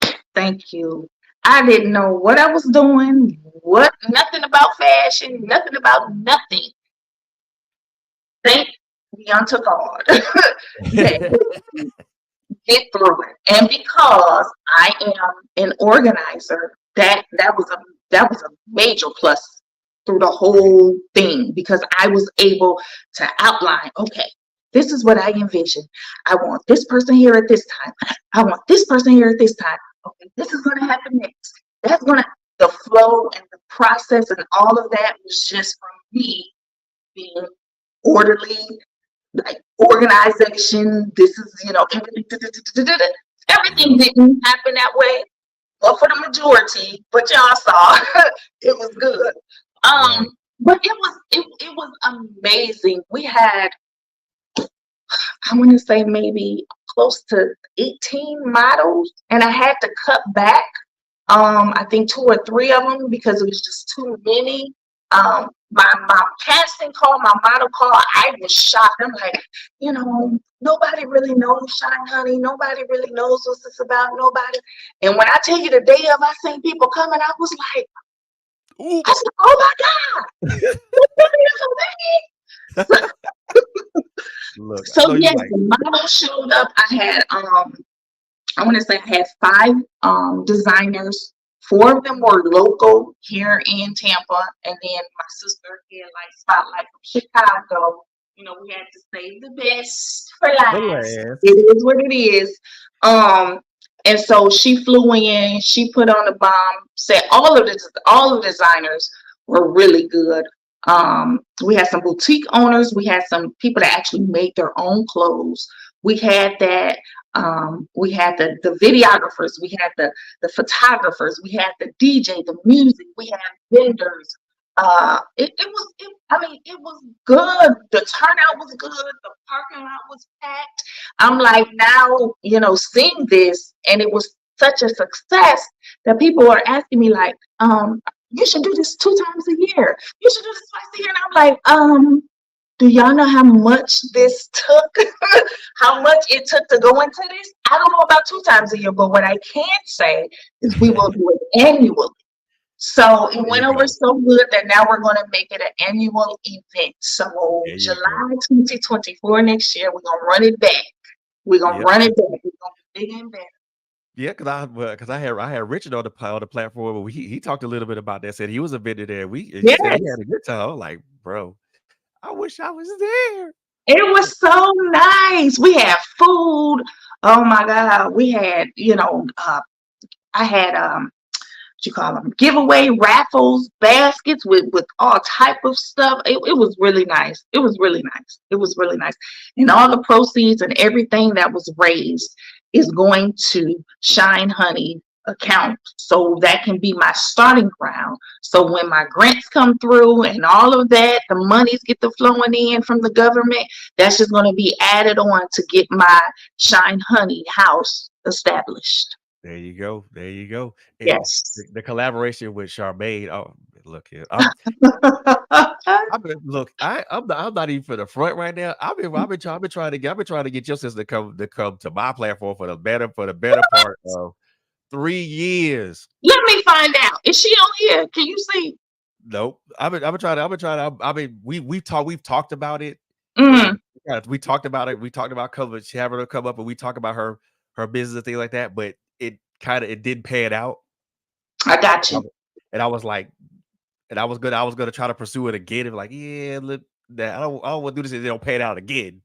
know. Thank you. I didn't know what I was doing. Nothing about fashion. Nothing about nothing. Thank be unto God that get through it. And because I am an organizer, that was a major plus through the Right. whole thing, because I was able to outline, okay, this is what I envision. I want this person here at this time. I want this person here at this time. Okay, this is gonna happen next. That's gonna the flow and the process and all of that was just from me being orderly, like organization. This is, everything Yep. didn't happen that way, but for the majority. But y'all saw it was good. Right. But it was amazing. We had, I want to say, maybe close to 18 models, and I had to cut back. I think two or three of them because it was just too many. My casting call, my model call, I was shocked. I'm like, nobody really knows Shine Honey. Nobody really knows what it's about. Nobody. And when I tell you the day of, I seen people coming. I was like, Ooh. I said, oh my God, this is Look, I so know you yes, like, the model showed up. I had I want to say I had five designers. Four of them were local here in Tampa, and then my sister had like spotlight from Chicago. We had to save the best for the last. It last. is what it is. Um, and so she flew in. She put on the bomb. Said all of the designers were really good. We had some boutique owners. We had some people that actually made their own clothes. We had that. We had the videographers. We had the photographers. We had the DJ, the music. We had vendors. I mean, it was good. The turnout was good. The parking lot was packed. I'm like, now, seeing this, and it was such a success that people are asking me like, you should do this 2 times a year. You should do this twice a year. And I'm like, do y'all know how much this took? How much it took to go into this? I don't know about 2 times a year, but what I can say is we will do it annually. So it There you went over go. so good that now we're going to make it an annual event. So There you go. July 2024 next year, we're going to run it back. We're going to Yep. run it back. We're going to be bigger and better. Yeah, because I had Richard on the platform, but he talked a little bit about that. Said he was a vendor there. He said he Yes, had a good time. I was like, bro, I wish I was there. it was so nice. We had food. Oh my God. We had, I had what you call them, giveaway raffles, baskets with all type of stuff. It was really nice. It was really nice. It was really nice. And all the proceeds and everything that was raised is going to Shine Honey account. So that can be my starting ground. So when my grants come through and all of that, the monies get the flowing in from the government, that's just going to be added on to get my Shine Honey house established. There you go. There you go. And Yes. the collaboration with Charmaine. Oh, look here. Look. I'm not even for the front right now. I've been trying to get your sister to come to my platform for the better part of 3 years. Let me find out. Is she on here? Can you see? Nope. I've been trying to. I mean, we've talked about it, Mm, and we talked about it. We talked about having her come up, and we talked about her business and things like that. But it didn't pan out. I got And I you. was and I was like, I was gonna try to pursue it again. And like, yeah, look, that I don't want to do this, and they don't pan out again.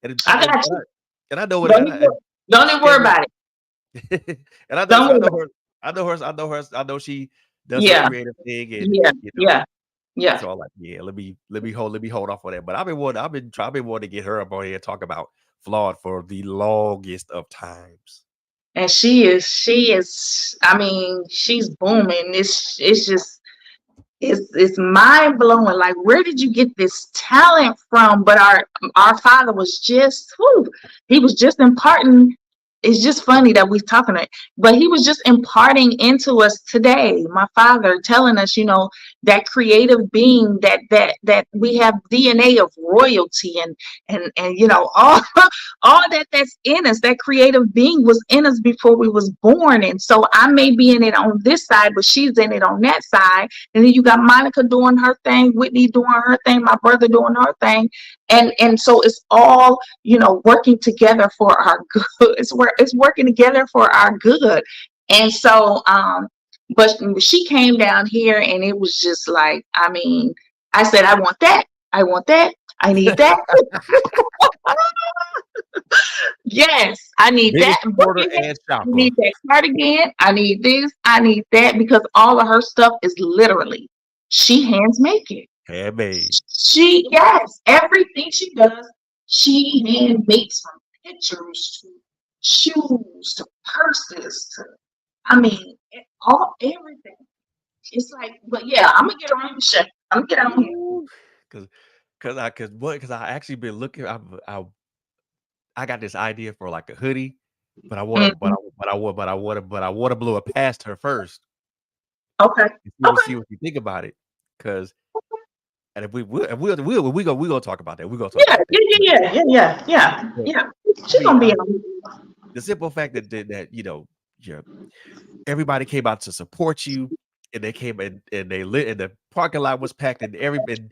And it, I and, got and I you. and I know what Don't and, I, even, and don't even worry Kevin about it. and I know Don't so worry about I know she it. does her Yeah, creative thing, and yeah, yeah, yeah. so I'm like, yeah, let me hold off on that. But I've been wanting to get her up on here and talk about flawed for the longest of times. And she is, I mean, she's booming. It's just, it's mind blowing. Like, where did you get this talent from? But our father was just, whew, he was just imparting. It's just funny that we're talking it, but he was just imparting into us today. My father telling us, that creative being, that we have DNA of royalty, and all all that's in us. That creative being was in us before we was born, and so I may be in it on this side, but she's in it on that side. And then you got Monica doing her thing, Whitney doing her thing, my brother doing her thing, and so it's all working together for our good. It's working together for our good. And so but she came down here, and it was just like, I mean, I said, I want that, I want that, I need that. Yes, I need that. Biggest supporter Bucket hat. and I shopper. need that cardigan. I need this. I need that, because all of her stuff is literally, she hands make it. Handmade. Yes, everything she does, she hand makes, from pictures to shoes to purses to, I mean, everything. It's like, but yeah, I'm gonna get her on the show. I'm gonna get her on here. Because I actually been looking. I got this idea for like a hoodie, but I want to, but Mhm. I, but I want to blow it past her first Okay. and see Okay. what you think about it. Because and if we gonna talk about that. We're gonna talk Yeah. about that. Yeah. Yeah. Yeah. Yeah. Yeah. But, Yeah. I She mean, gonna be on. the simple fact that yeah, everybody came out to support you, and they came and they lit, and the parking lot was packed, and It everybody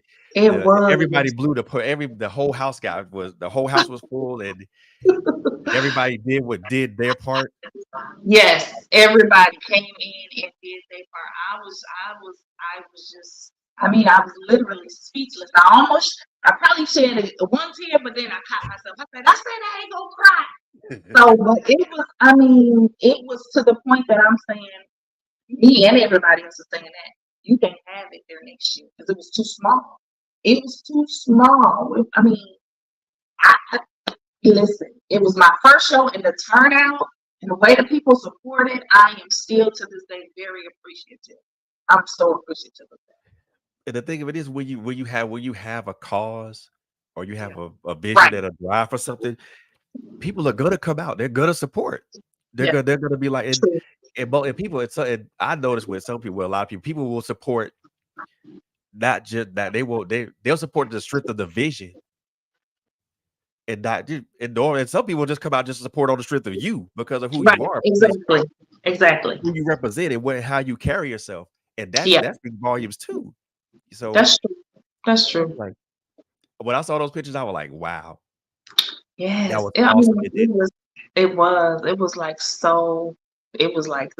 was. blew the whole house the whole house was full, and everybody did their part. Yes, everybody came in and did their part. I was just, I mean, I was literally speechless. I probably shed one tear, but then I caught myself. I said I ain't gonna cry. So, but it was, I mean, it was to the point that I'm saying, me and everybody else is saying that you can have it there next year, because it was too small. It was too small. I mean, I, Listen, it was my first show, and the turnout and the way the people supported, I am still to this day very appreciative. I'm so appreciative of that. And the thing of it is, when you have a cause or you Yeah. have a vision Right. and a drive for something, people are gonna come out. They're gonna support. They're Yeah. gonna they're gonna be like, True. and people. And I noticed with some people, a lot of people will support, not just that they'll support the strength of the vision, and not just and some people just come out just to support on the strength of you because of who Right. you are, because Exactly. Exactly. who you represent and how you carry yourself, and that's Yeah. that's big volumes too. So That's true. That's I true. was like, when I saw those pictures, I was like, wow, that Yes. was I awesome. mean, And then it was like so, it was like,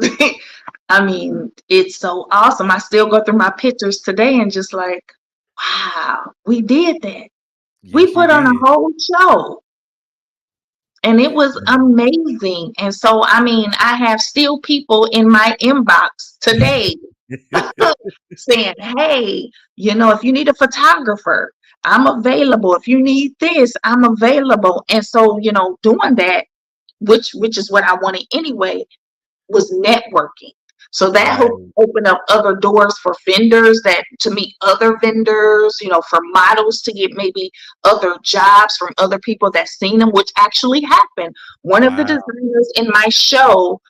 I mean, it's so awesome. I still go through my pictures today and just like, wow, we did that. We yes, you put on a did. whole show and it was amazing. And so, I mean, I have still people in my inbox today saying, hey, if you need a photographer, I'm available. If you need this, I'm available. And so, doing that, which is what I wanted anyway, was networking. So that Right. opened up other doors for vendors that to meet other vendors, for models to get maybe other jobs from other people that seen them, which actually happened. One of the Wow. designers in my show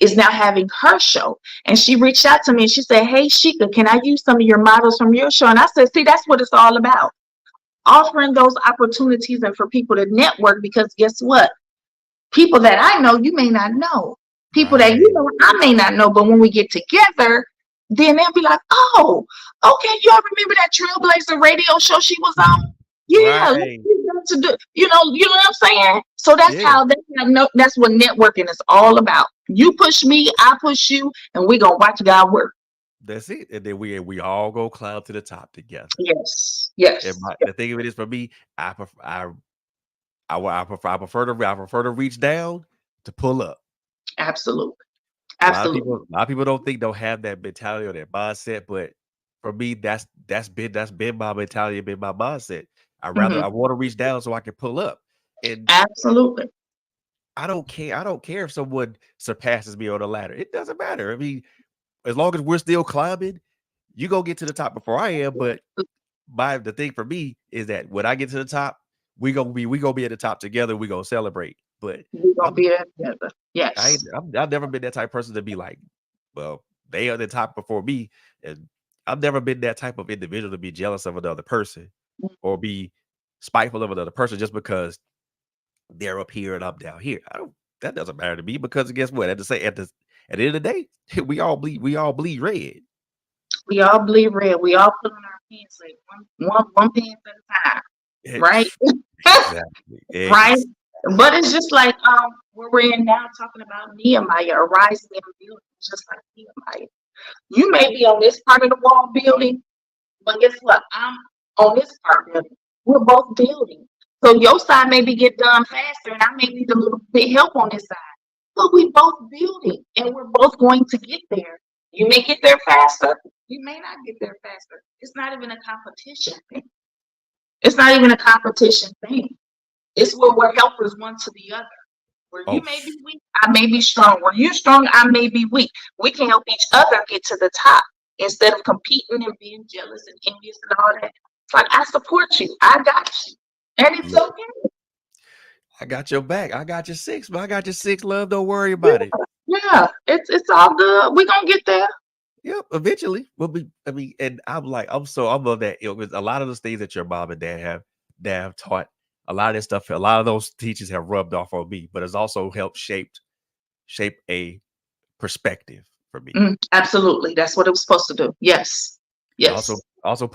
is now having her show. And she reached out to me and she said, hey, Shika, can I use some of your models from your show? And I said, see, that's what it's all about. Offering those opportunities and for people to network, because guess what? People that I know, you may not know. People that Right. I may not know. But when we get together, then they'll be like, oh, okay, y'all remember that Trailblazer radio show she was on? Yeah, let's Right. get them to do, you know what I'm saying? So Yeah. that's what networking is all about. You push me, I push you, and we're gonna watch God work. That's it. And then we all go climb to the top together. Yes, And yes, the thing of it is, for me, I prefer I prefer to reach down to pull up. absolutely, A lot of absolutely. people a lot of people don't have that mentality or that mindset, but for me, that's been my mentality, been my mindset. Hmm. I want to reach down so I can pull up. And Absolutely. I don't care if someone surpasses me on the ladder. It doesn't matter. I mean, as long as we're still climbing, you go get to the top before I am. But the thing for me is that when I get to the top, we gonna be at the top together. We gonna celebrate. But We're gonna I'm be there together. I Yes. ain't, I've never been that type of person to be like, well, they are the top before me, and I've never been that type of individual to be jealous of another person or be spiteful of another person just because they're up here and I'm down here. I don't. That doesn't matter to me, because guess what? At the end of the day, we all bleed red. We all bleed red. We all put on our pants like one pants at a time, right? Exactly. Right. But it's just like where we're in now talking about Nehemiah, arising in building, just like Nehemiah. You may be on this part of the wall building, but guess what? I'm on this part building. We're both building. So your side maybe get done faster, and I may need a little bit help on this side. But we both building, and we're both going to get there. You may get there faster. You may not get there faster. It's not even a competition thing. It's not even a competition thing. It's where we're helpers one to the other. Where you Oh, may be weak, I may be strong. Where you're strong, I may be weak. We can help each other get to the top instead of competing and being jealous and envious and all that. It's like, I support you. I got you. And it's yeah. okay. I got your back. I got your six, but I got your six, love. Don't worry about it. Yeah, it's all good. We're gonna get there. Yep, eventually. We'll be. I mean, and I'm of that ilk. Because a lot of those things that your mom and dad have taught, a lot of this stuff, a lot of those teachers have rubbed off on me, but it's also helped shape a perspective for me. Absolutely. That's what it was supposed to do. Yes. And also Yes. also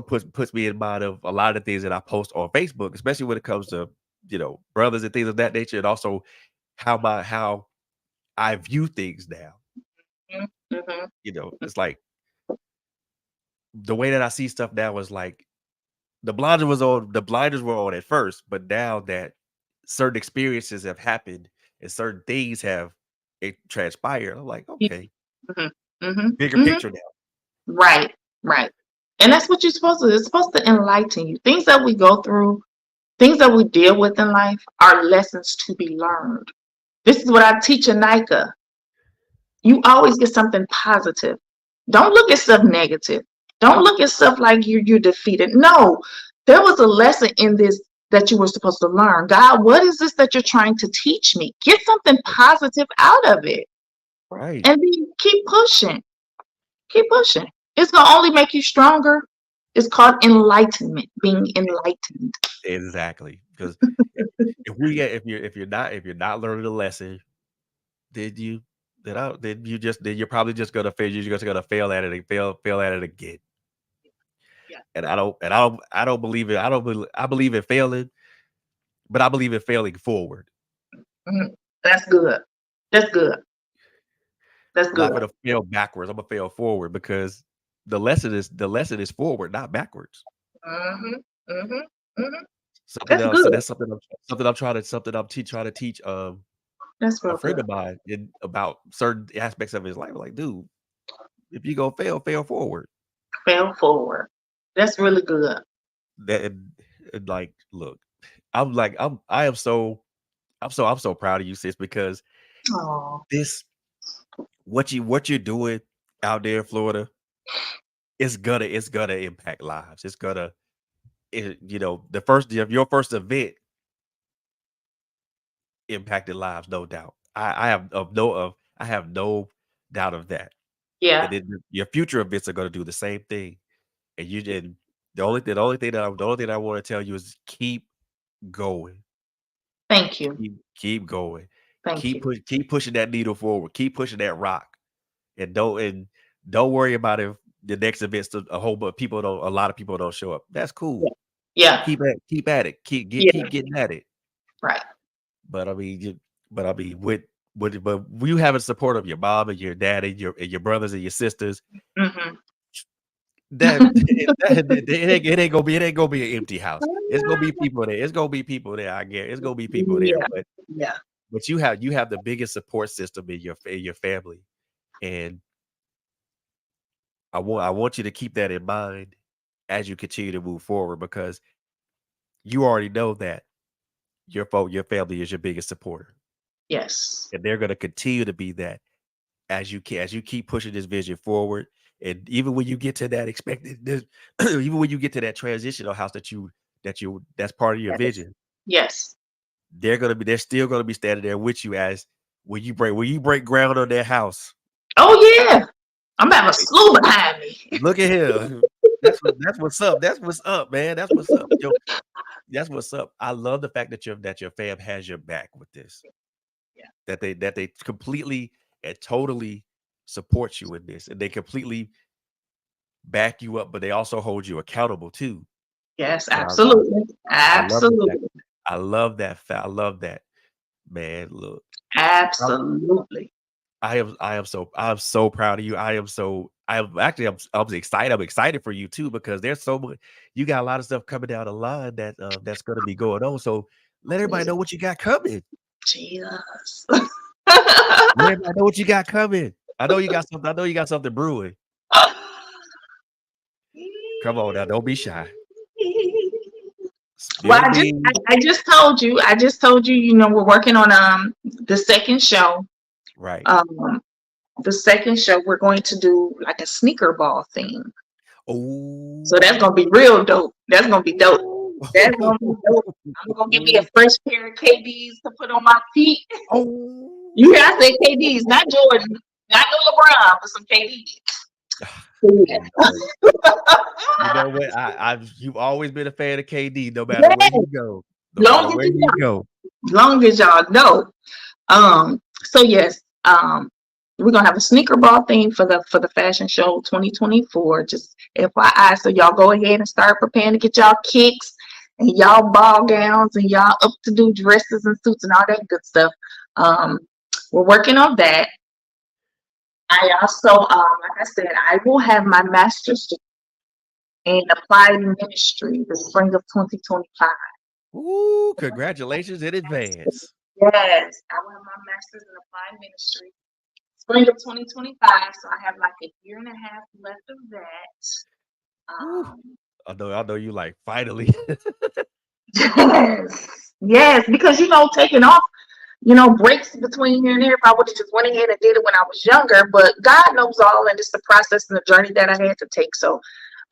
puts me in mind of a lot of things that I post on Facebook, especially when it comes to brothers and things of that nature, and also how I view things now. Mm-hmm. It's like the way that I see stuff now is like the blinders were on at first, but now that certain experiences have happened and certain things have transpired, I'm like, okay, Mm-hmm. Mm-hmm. bigger Hmm. picture now. Right. Right. And that's what you're supposed to do. It's supposed to enlighten you. Things that we go through, things that we deal with in life are lessons to be learned. This is what I teach in NICA. You always get something positive. Don't look at stuff negative. Don't look at stuff like you're defeated. No, there was a lesson in this that you were supposed to learn. God, what is this that you're trying to teach me? Get something positive out of it. Right. And then keep pushing. Keep pushing. It's gonna only make you stronger. It's called enlightenment, being enlightened. Exactly. Because if you're not learning the lesson, then you then you're probably just gonna fail. You're just gonna fail at it and fail at it again. Yeah. And I don't believe it. I believe in failing, but I believe in failing forward. Mhm. That's good. That's good. That's I'm not good. gonna fail backwards. I'm gonna fail forward because the lesson is forward, not backwards. Mm-hmm. Mm-hmm. Mm-hmm. Something That's else. So good. that's something I'm trying to trying to teach That's a real friend good. of mine about certain aspects of his life. Like, dude, if you go fail forward. Fail forward. That's really good. That and like, look, I'm like I am so I'm so proud of you, sis, because Oh, this what you're doing out there in Florida, it's gonna impact lives. It's gonna you know, your first event impacted lives, no doubt. I have no doubt of that. And yeah. then your future events are gonna do the same thing. And you and the only thing I want to tell you is keep going. Thank you. Keep going. Thank you. Keep pushing that needle forward. Keep pushing that rock. And don't worry about if the next event's a lot of people don't show up. That's Yeah. cool. Yeah. Keep at it. Yeah. Keep getting at it. Right. But I mean, with you having support of your mom and your dad and your brothers and your sisters, Mm-hmm. it ain't gonna be an empty house. It's gonna be people there. It's gonna be people there. I get it's gonna be people there. Yeah. Yeah. But you have the biggest support system in your family, and I want you to keep that in mind as you continue to move forward because you already know that your family is your biggest supporter, Yes. and they're gonna continue to be that as you keep pushing this vision forward. And even when you get to that even when you get to that transitional house that's part of your Yes. vision, Yes. they're still gonna be standing there with you as when you break ground on their house. Oh yeah. I'm having a slew behind me. Look at here. That's what's up. That's what's up, man. That's what's up. Yo, that's what's up. I love the fact that your fam has your back with this. Yeah. That they completely and totally support you in this, and they completely back you up, but they also hold you accountable too. Yes. And Absolutely. I love the fact. Absolutely. I love that, man. Look, I'm, Absolutely. I'm so proud of you. I'm excited. I'm excited for you too because there's so much. You got a lot of stuff coming down the line that's going to be going on. So let everybody know what you got coming. Jesus. Let everybody know what you got coming. I know you got something. I know you got something brewing. Come on now, don't be shy. Well, Spill the beans. I just told you. I just told you. You know, we're working on the second show. Right. The second show we're going to do like a sneaker ball theme. Oh. So that's gonna be real dope. That's gonna be dope. That's gonna be dope. I'm gonna give me a fresh pair of KDs to put on my feet. Oh. You hear I say KDs, not Jordan, not no LeBron, but some KDs. Yeah. You know what? You've always been a fan of KD, no matter where Yes, you go. No long matter as where you you know. go. Long as y'all know. So yes, we're gonna have a sneaker ball theme for the fashion show 2024. Just FYI, so y'all go ahead and start preparing to get y'all kicks and y'all ball gowns and y'all up to do dresses and suits and all that good stuff. Um, we're working on that. I also, like I said, I will have my master's in applied ministry the spring of 2025. Ooh, congratulations in advance. Yes, I will have my master's in applied ministry spring of 2025. So I have like a year and a half left of that. Ooh. Um, I know you like finally. Yes. Yes, because taking off, breaks between here and there. If I would have just went ahead and did it when I was younger, but God knows all, and it's the process and the journey that I had to take. So,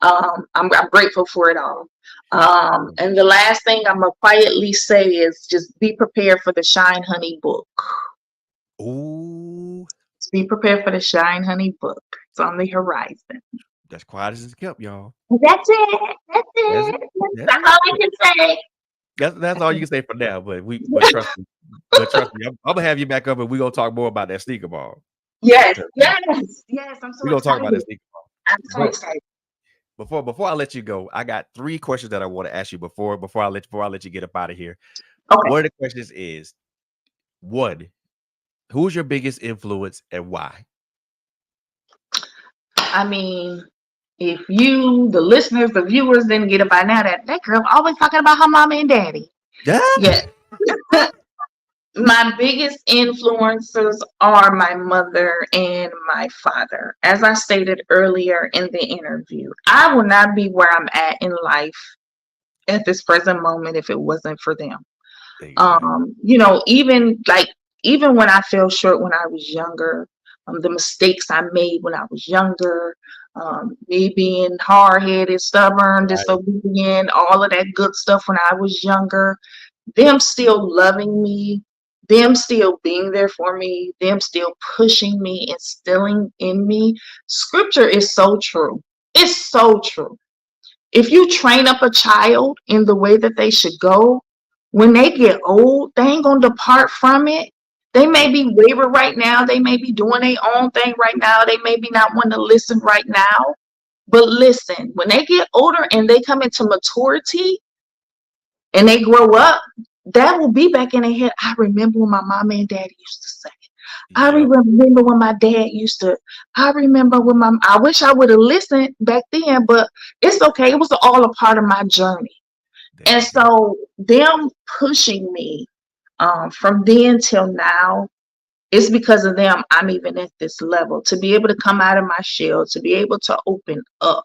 I'm grateful for it all. And the last thing I'm gonna quietly say is just be prepared for the Shine Honey book. Ooh, Just be prepared for the Shine Honey book. It's on the horizon. that's quiet as it's kept, y'all. That's it. That's That's it. it. That's That's all I can say. that's all you can say for now. But trust me, I'm gonna have you back up, and we're gonna talk more about that sneaker ball. Yes, yes, yes. I'm so We're gonna talk about that excited. sneaker ball. I'm so But excited. before I let you go, I got 3 questions that I want to ask you before I let you get up out of here. Okay. One of the questions is one, who's your biggest influence and why? I mean, if the listeners, the viewers didn't get it by now, that girl always talking about her mama and daddy. Yeah. Yeah. My biggest influencers are my mother and my father. As I stated earlier in the interview, I would not be where I'm at in life at this present moment if it wasn't for them. Exactly. Even when I fell short when I was younger, the mistakes I made when I was younger, me being hard headed, stubborn, Right. disobedient, all of that good stuff when I was younger, them still loving me, them still being there for me, them still pushing me, instilling in me. Scripture is so true. It's so true. If you train up a child in the way that they should go, when they get old, they ain't gonna depart from it. They may Nope. be wayward right now. They may be doing their own thing right now. They may be not wanting to listen right now. But listen, when they get older and they come into maturity and they grow up, that will be back in their head. I remember when my mama and daddy used to say. I Yep. remember when my dad used to. I remember when I wish I would have listened back then, but it's okay. It was all a part of my journey. There And you go. so them pushing me from then till now, it's because of them I'm even at this level. To be able to come out of my shell, to be able to open up,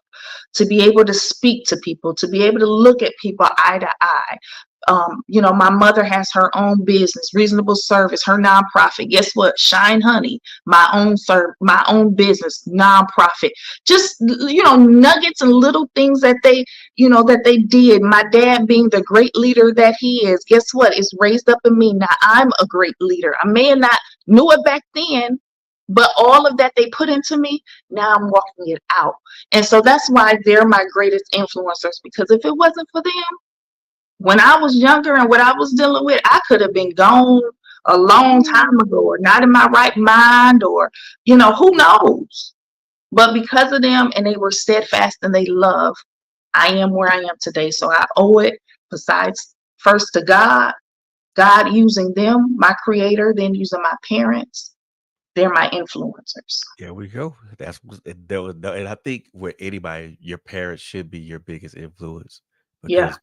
to be able to speak to people, to be able to look at people eye to eye. My mother has her own business, Reasonable Service, her nonprofit. Guess what? Shine Honey, my own business, nonprofit. Just nuggets and little things that they did. My dad being the great leader that he is, guess what? It's raised up in me. Now I'm a great leader. I may have not knew it back then, but all of that they put into me, now I'm walking it out. And so that's why they're my greatest influencers, because if it wasn't for them, when I was younger and what I was dealing with, I could have been gone a long time ago, or not in my right mind, or who knows. But because of them, and they were steadfast and they love, I am where I am today. So I owe it, besides first to God using them, my creator, then using my parents. They're my influencers. There we go. And I think with anybody, your parents should be your biggest influence Yeah. because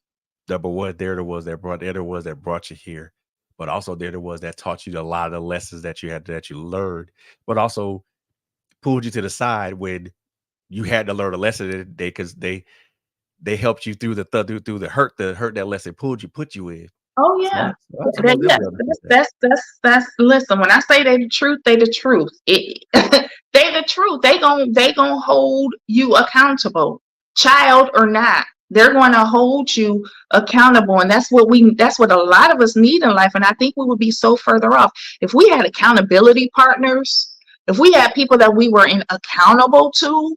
number one, they're the ones that brought you here, but also they're the ones that taught you a lot of the lessons that you learned, but also pulled you to the side when you had to learn a lesson because they helped you through through the hurt that lesson put you in. Oh So yeah. I suppose them Yes. to understand that. That's listen, when I say they the truth, they the truth. They the truth. They gonna hold you accountable, child or not. They're going to hold you accountable, and that's what a lot of us need in life. And I think we would be so further off if we had accountability partners, if we had people that we were accountable to.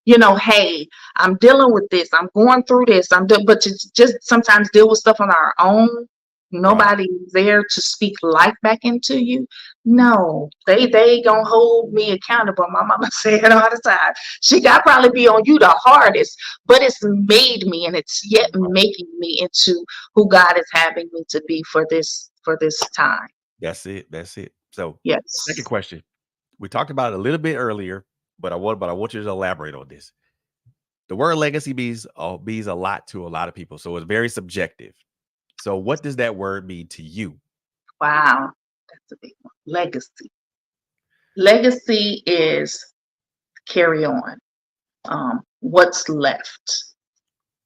Hey, I'm dealing with this. I'm going through this. But to just sometimes deal with stuff on our own. Right. Nobody's there to speak life back into you. No, they gonna hold me accountable. My mama said it all the time. She got probably be on you the hardest, but it's made me, and it's yet making me into who God is having me to be for this time. That's it. That's it. So second Yes. question. We talked about it a little bit earlier, but I want you to elaborate on this. The word legacy means a lot to a lot of people, so it's very subjective. So, what does that word mean to you? Wow, that's a big one. Legacy. Legacy is carry on. What's left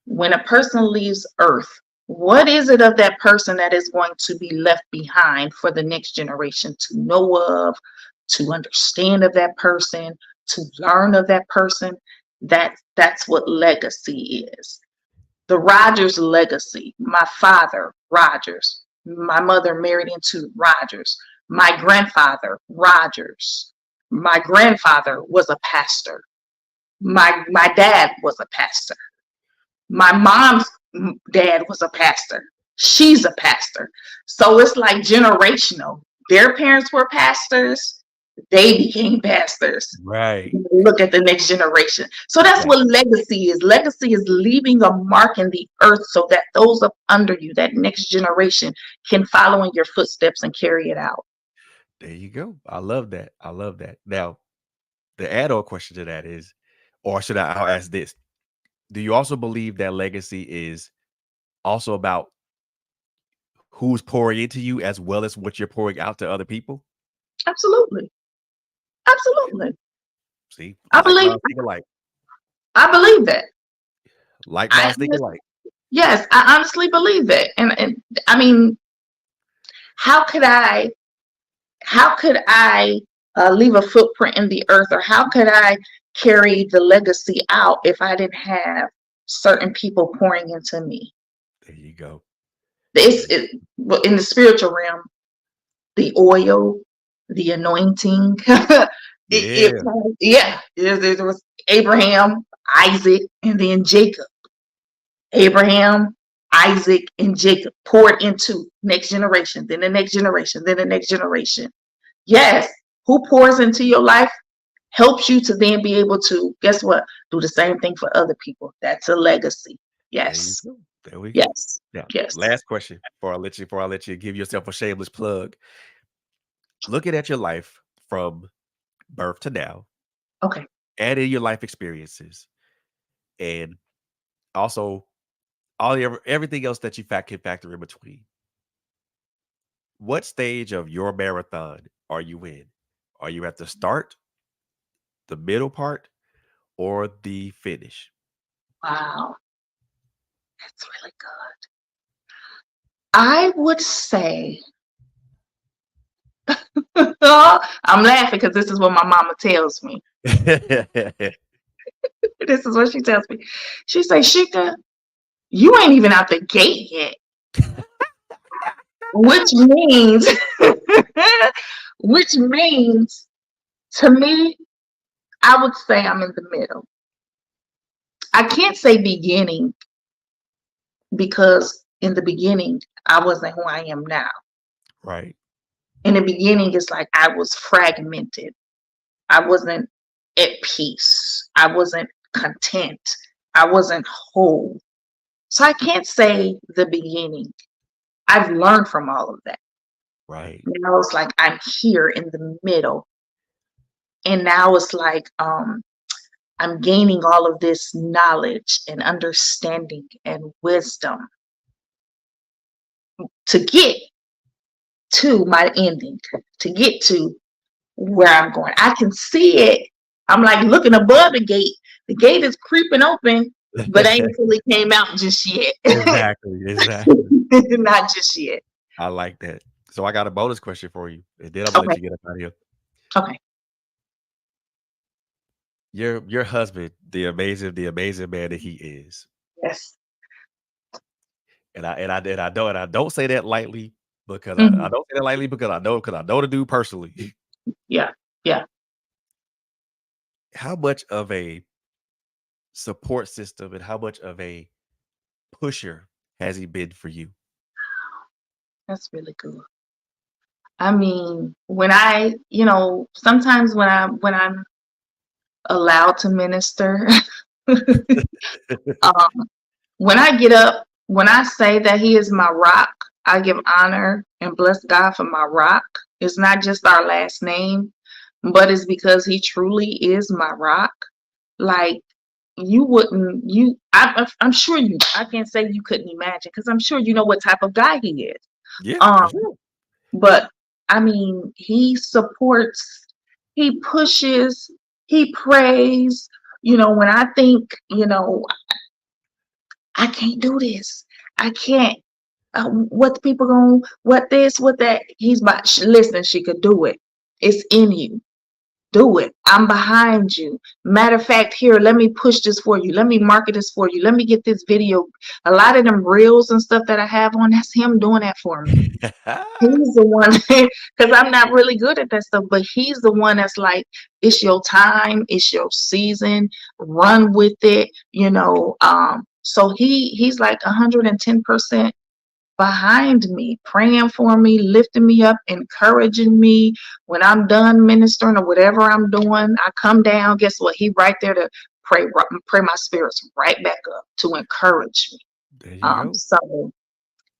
when a person leaves earth, What is it of that person that is going to be left behind for the next generation to know of, to understand of that person, to learn of that person? That's what legacy is. The Rogers legacy. My father, Rogers. My mother married into Rogers. My grandfather, Rogers. My grandfather was a pastor. My dad was a pastor. My mom's dad was a pastor. She's a pastor. So it's like generational. Their parents were pastors. They became pastors. Right. Look at the next generation. So that's what legacy is. Legacy is leaving a mark in the earth so that those up under you, that next generation, can follow in your footsteps and carry it out. There you go. I love that. I love that. Now, the add-on question to that is, or should I'll ask this. Do you also believe that legacy is also about who's pouring into you as well as what you're pouring out to other people? Absolutely. Absolutely. See, I like believe minds think alike. I believe that. Like I minds think alike. Yes, I honestly believe that. And I mean, how could I leave a footprint in the earth, or how could I carry the legacy out if I didn't have certain people pouring into me? There you go. Well, in the spiritual realm, the oil, the anointing. Yeah. There was Abraham, Isaac, and then Jacob. Abraham, Isaac, and Jacob poured into next generation, then the next generation, then the next generation. Yes, who pours into your life helps you to then be able to, guess what, do the same thing for other people. That's a legacy. There you Yes. go. There we go. Yes. Now, Yes. last question before I let you give yourself a shameless plug. Looking at your life from birth to now, Okay. add in your life experiences, and also everything else that you can factor in between. What stage of your marathon are you in? Are you at the start, the middle part, or the finish? Wow. That's really good. I would say, I'm laughing because this is what my mama tells me. This is what she tells me. She says, Shika, you ain't even out the gate yet. Which means, which means to me, I would say I'm in the middle. I can't say beginning because in the beginning, I wasn't who I am now. Right. In the beginning, it's like I was fragmented. I wasn't at peace. I wasn't content. I wasn't whole. So I can't say the beginning. I've learned from all of that. Right. Now it's like I'm here in the middle. And now it's like I'm gaining all of this knowledge and understanding and wisdom to get to my ending, to get to where I'm going. I can see it. I'm like looking above the gate. The gate is creeping open, but I ain't fully came out just yet. Exactly. Not just yet. I like that. So I got a bonus question for you, and then I'm gonna let you get up out of here. Okay. Your husband, the amazing man that he is, Yes. and I don't say that lightly because Mhm. I don't say that lightly because I know the dude personally. Yeah. Yeah. How much of a support system and how much of a pusher has he been for you? That's really good. I mean, when sometimes when I'm allowed to minister, um, when I get up, when I say that he is my rock, I give honor and bless God for my rock. It's not just our last name, but it's because he truly is my rock. Like I'm sure I can't say you couldn't imagine because I'm sure you know what type of guy he is. Yeah, for Um, sure. but I mean, he supports, he pushes, he prays. When I think, I can't do this. I can't. What the people going, what this, what that. He's about, listen, she could do it. It's in you. Do it. I'm behind you. Matter of fact, here, let me push this for you. Let me market this for you. Let me get this video. A lot of them reels and stuff that I have on, that's him doing that for me. He's the one, because I'm not really good at that stuff, but he's the one that's like, it's your time, it's your season, run with it, you know. So he's like 110% behind me, praying for me, lifting me up, encouraging me. When I'm done ministering or whatever I'm doing, I come down. Guess what? He right there to pray my spirits right back up to encourage me. There you go. So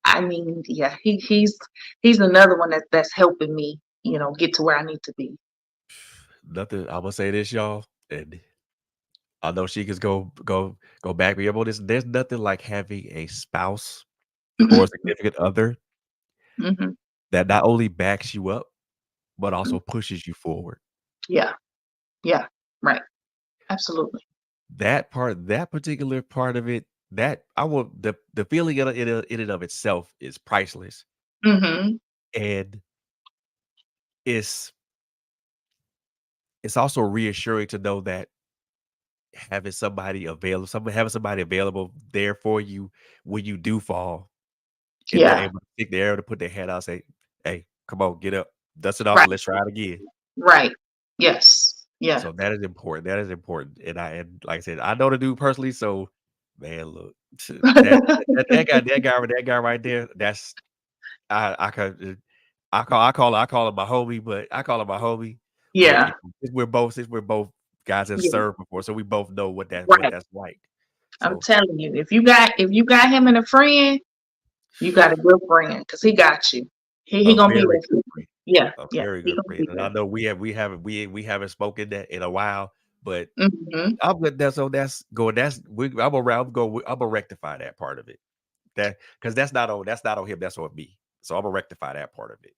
I mean, yeah, he's another one that's helping me, you know, get to where I need to be. Nothing. I'm gonna say this, y'all, and I know she could go back me up on this. There's nothing like having a spouse or a significant other Hmm. that not only backs you up but also pushes you forward. Yeah, yeah, right, absolutely. That part, that particular part of it, that I will the feeling in and of itself is priceless, Hmm. and it's it's also reassuring to know that having somebody available there for you when you do fall, and they're Yeah, able to stick there to put their hand out, and say, "Hey, come on, get up, dust it off, right, and let's try it again." right. Yes, yeah. So that is important. That is important. And like I said, I know the dude personally. So man, look, that guy right there. That's I could I call him my homie, but I call him my homie. But Yeah, you know, since we're both guys that yeah, served before, so we both know what right. that's like. I'm So telling you, if you got him and a friend, you got a good friend because he got you. He a gonna be very there for good you. friend, Yeah, a yeah, very he good gonna friend. be And I there. know we haven't spoken that in a while, but Hmm. I'm good. That's going. I'm gonna rectify that part of it. That because that's not on him. That's on me. So I'm gonna rectify that part of it.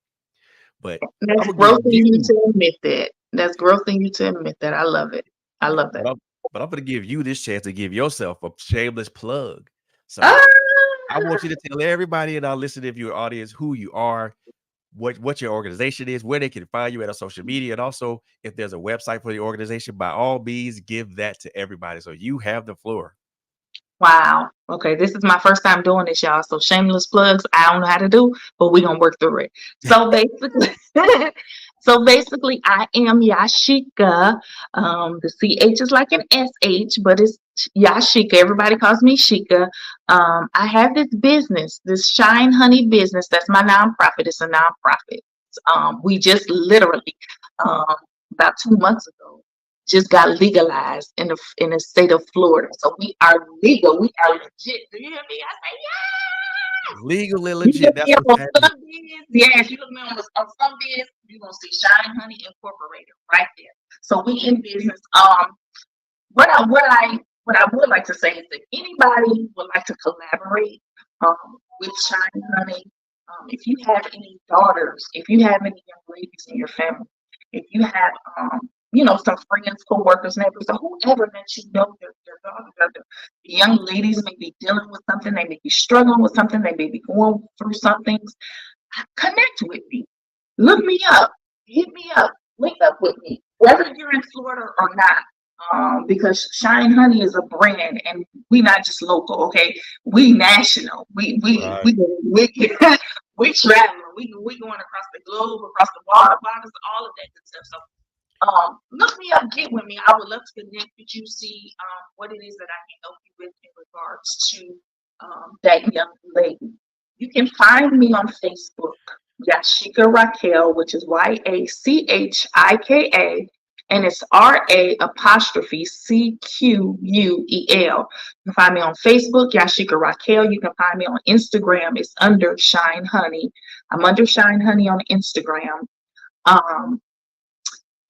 But I'm That's gonna give growth in you you. to admit that. That's growth in you to admit that. I love it. I love But that. I'm gonna give you this chance to give yourself a shameless plug. So Ah, I want you to tell everybody in our listening viewer audience who you are, what your organization is, where they can find you at on social media, and also if there's a website for the organization, by all means, give that to everybody. So you have the floor. wow. Okay, this is my first time doing this, y'all. So shameless plugs, I don't know how to do, but we're gonna work through it. So basically, I am Yachika. The CH is like an SH, but it's Yachika. Everybody calls me Shika. I have this business, this Shine Honey business. That's my nonprofit. It's a nonprofit. We just literally um, about 2 months ago just got legalized in the state of Florida. So we are legal. We are legit. Do you hear me? I say Legal and you look legit. That's me up what on that is. some bids. Yes, you look me on some bids, you're gonna see Shine Honey Incorporated right there. So we in business. What I would like to say is that anybody would like to collaborate with Shine Honey. If you have any daughters, if you have any young ladies in your family, if you have you know, some friends, co-workers, neighbors, or whoever that you know their daughters or the young ladies may be dealing with something, they may be struggling with something, they may be going through some things, connect with me. Look me up. Hit me up. Link up with me, whether you're in Florida or not. Because Shine Honey is a brand, and we not just local. Okay, we national. Right. We we traveling. We going across the globe, across the water bodies, all of that good stuff. So look me up, get with me. I would love to connect with you, see what it is that I can help you with in regards to that young lady. You can find me on Facebook, Yachika Raquel, which is Yachika, and it's RA''Cquel. You can find me on Facebook, Yachika Raquel. You can find me on Instagram. It's under Shine Honey. I'm under Shine Honey on Instagram. Um,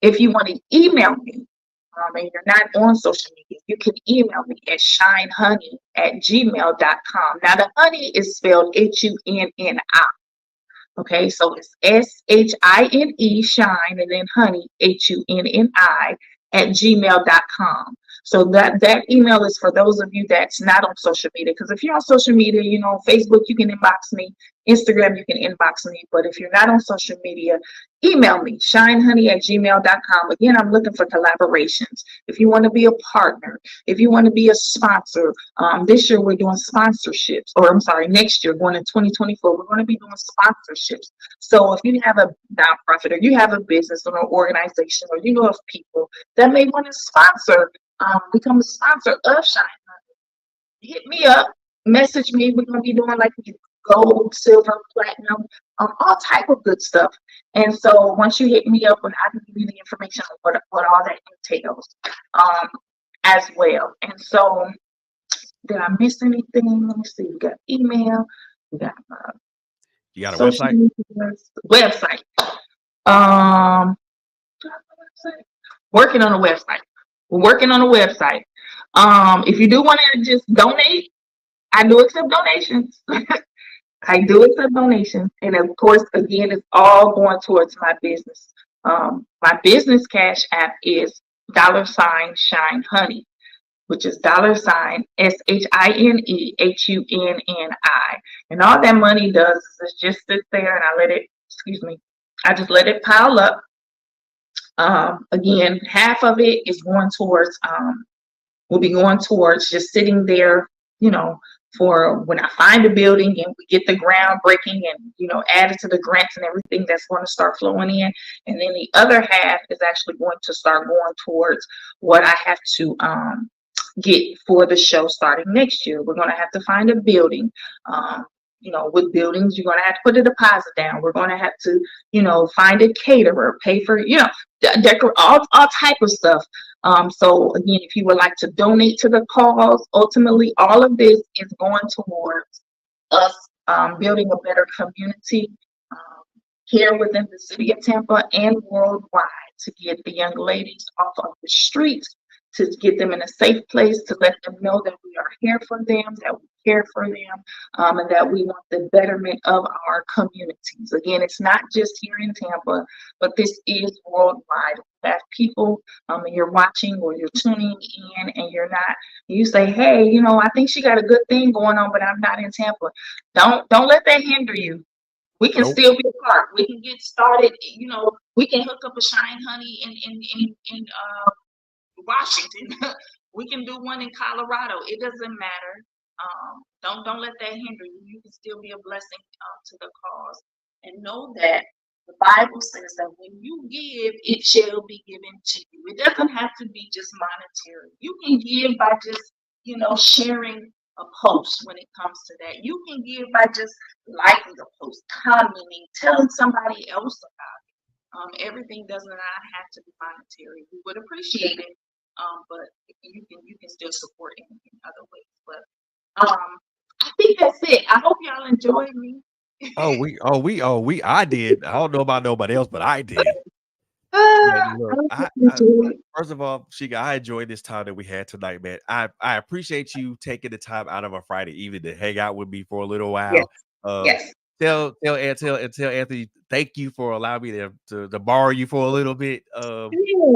if you want to email me, and you're not on social media, you can email me at shinehunni@gmail.com. Now, the honey is spelled HUNNI. Okay, so it's SHINE, shine, and then honey, HUNNI, at gmail.com. So that email is for those of you that's not on social media. Because if you're on social media, Facebook, you can inbox me. Instagram, you can inbox me. But if you're not on social media, email me, shinehunni@gmail.com. Again, I'm looking for collaborations. If you want to be a partner, if you want to be a sponsor, this year we're doing sponsorships, or I'm sorry, next year, going in 2024, we're going to be doing sponsorships. So if you have a nonprofit, or you have a business or an organization, or you know of people that may want to sponsor, become a sponsor of Shine, hit me up, message me. We're going to be doing like gold, silver, platinum, all type of good stuff. And so once you hit me up, and I can give you the information on what all that entails, as well. And so, did I miss anything? Let me see. We got email. We got You got a social website? media website. Um, working on a website. We're working on a website. If you do want to just donate, I do accept donations. I do accept donations. And of course, again, it's all going towards my business. My business cash app is $Shine Honey, which is $SHINEHUNNI. And all that money does is just sit there, and I just let it pile up. Again, half of it is going towards, will be going towards just sitting there, for when I find a building and we get the groundbreaking and, add it to the grants and everything that's going to start flowing in. And then the other half is actually going to start going towards what I have to get for the show starting next year. We're going to have to find a building. With buildings, you're going to have to put a deposit down. We're going to have to, find a caterer, pay for, all type of stuff. So again, if you would like to donate to the cause, ultimately all of this is going towards us building a better community here within the city of Tampa and worldwide, to get the young ladies off of the streets, to get them in a safe place, to let them know that we are here for them, that we care for them, and that we want the betterment of our communities. Again, it's not just here in Tampa, but this is worldwide. That people, and you're watching or you're tuning in, and you say, hey, I think she got a good thing going on, but I'm not in Tampa. Don't let that hinder you. We can Nope. still be a part. We can get started. We can hook up a Shine Honey in Washington. We can do one in Colorado. It doesn't matter. Don't let that hinder you. You can still be a blessing to the cause, and know that the Bible says that when you give, it shall be given to you. It doesn't have to be just monetary. You can give by just sharing a post. When it comes to that, you can give by just liking a post, commenting, telling somebody else about it. Everything does not have to be monetary. We would appreciate it, but you can still support in other ways. But I think that's it. I hope y'all enjoyed me. I did. I don't know about nobody else, but I did. I Man, look, hope I, you I enjoyed. first of all, Shika, I enjoyed this time that we had tonight, man. I appreciate you taking the time out of a Friday evening to hang out with me for a little Yes, while. Um, yes, tell Anthony, thank you for allowing me to borrow you for a little bit.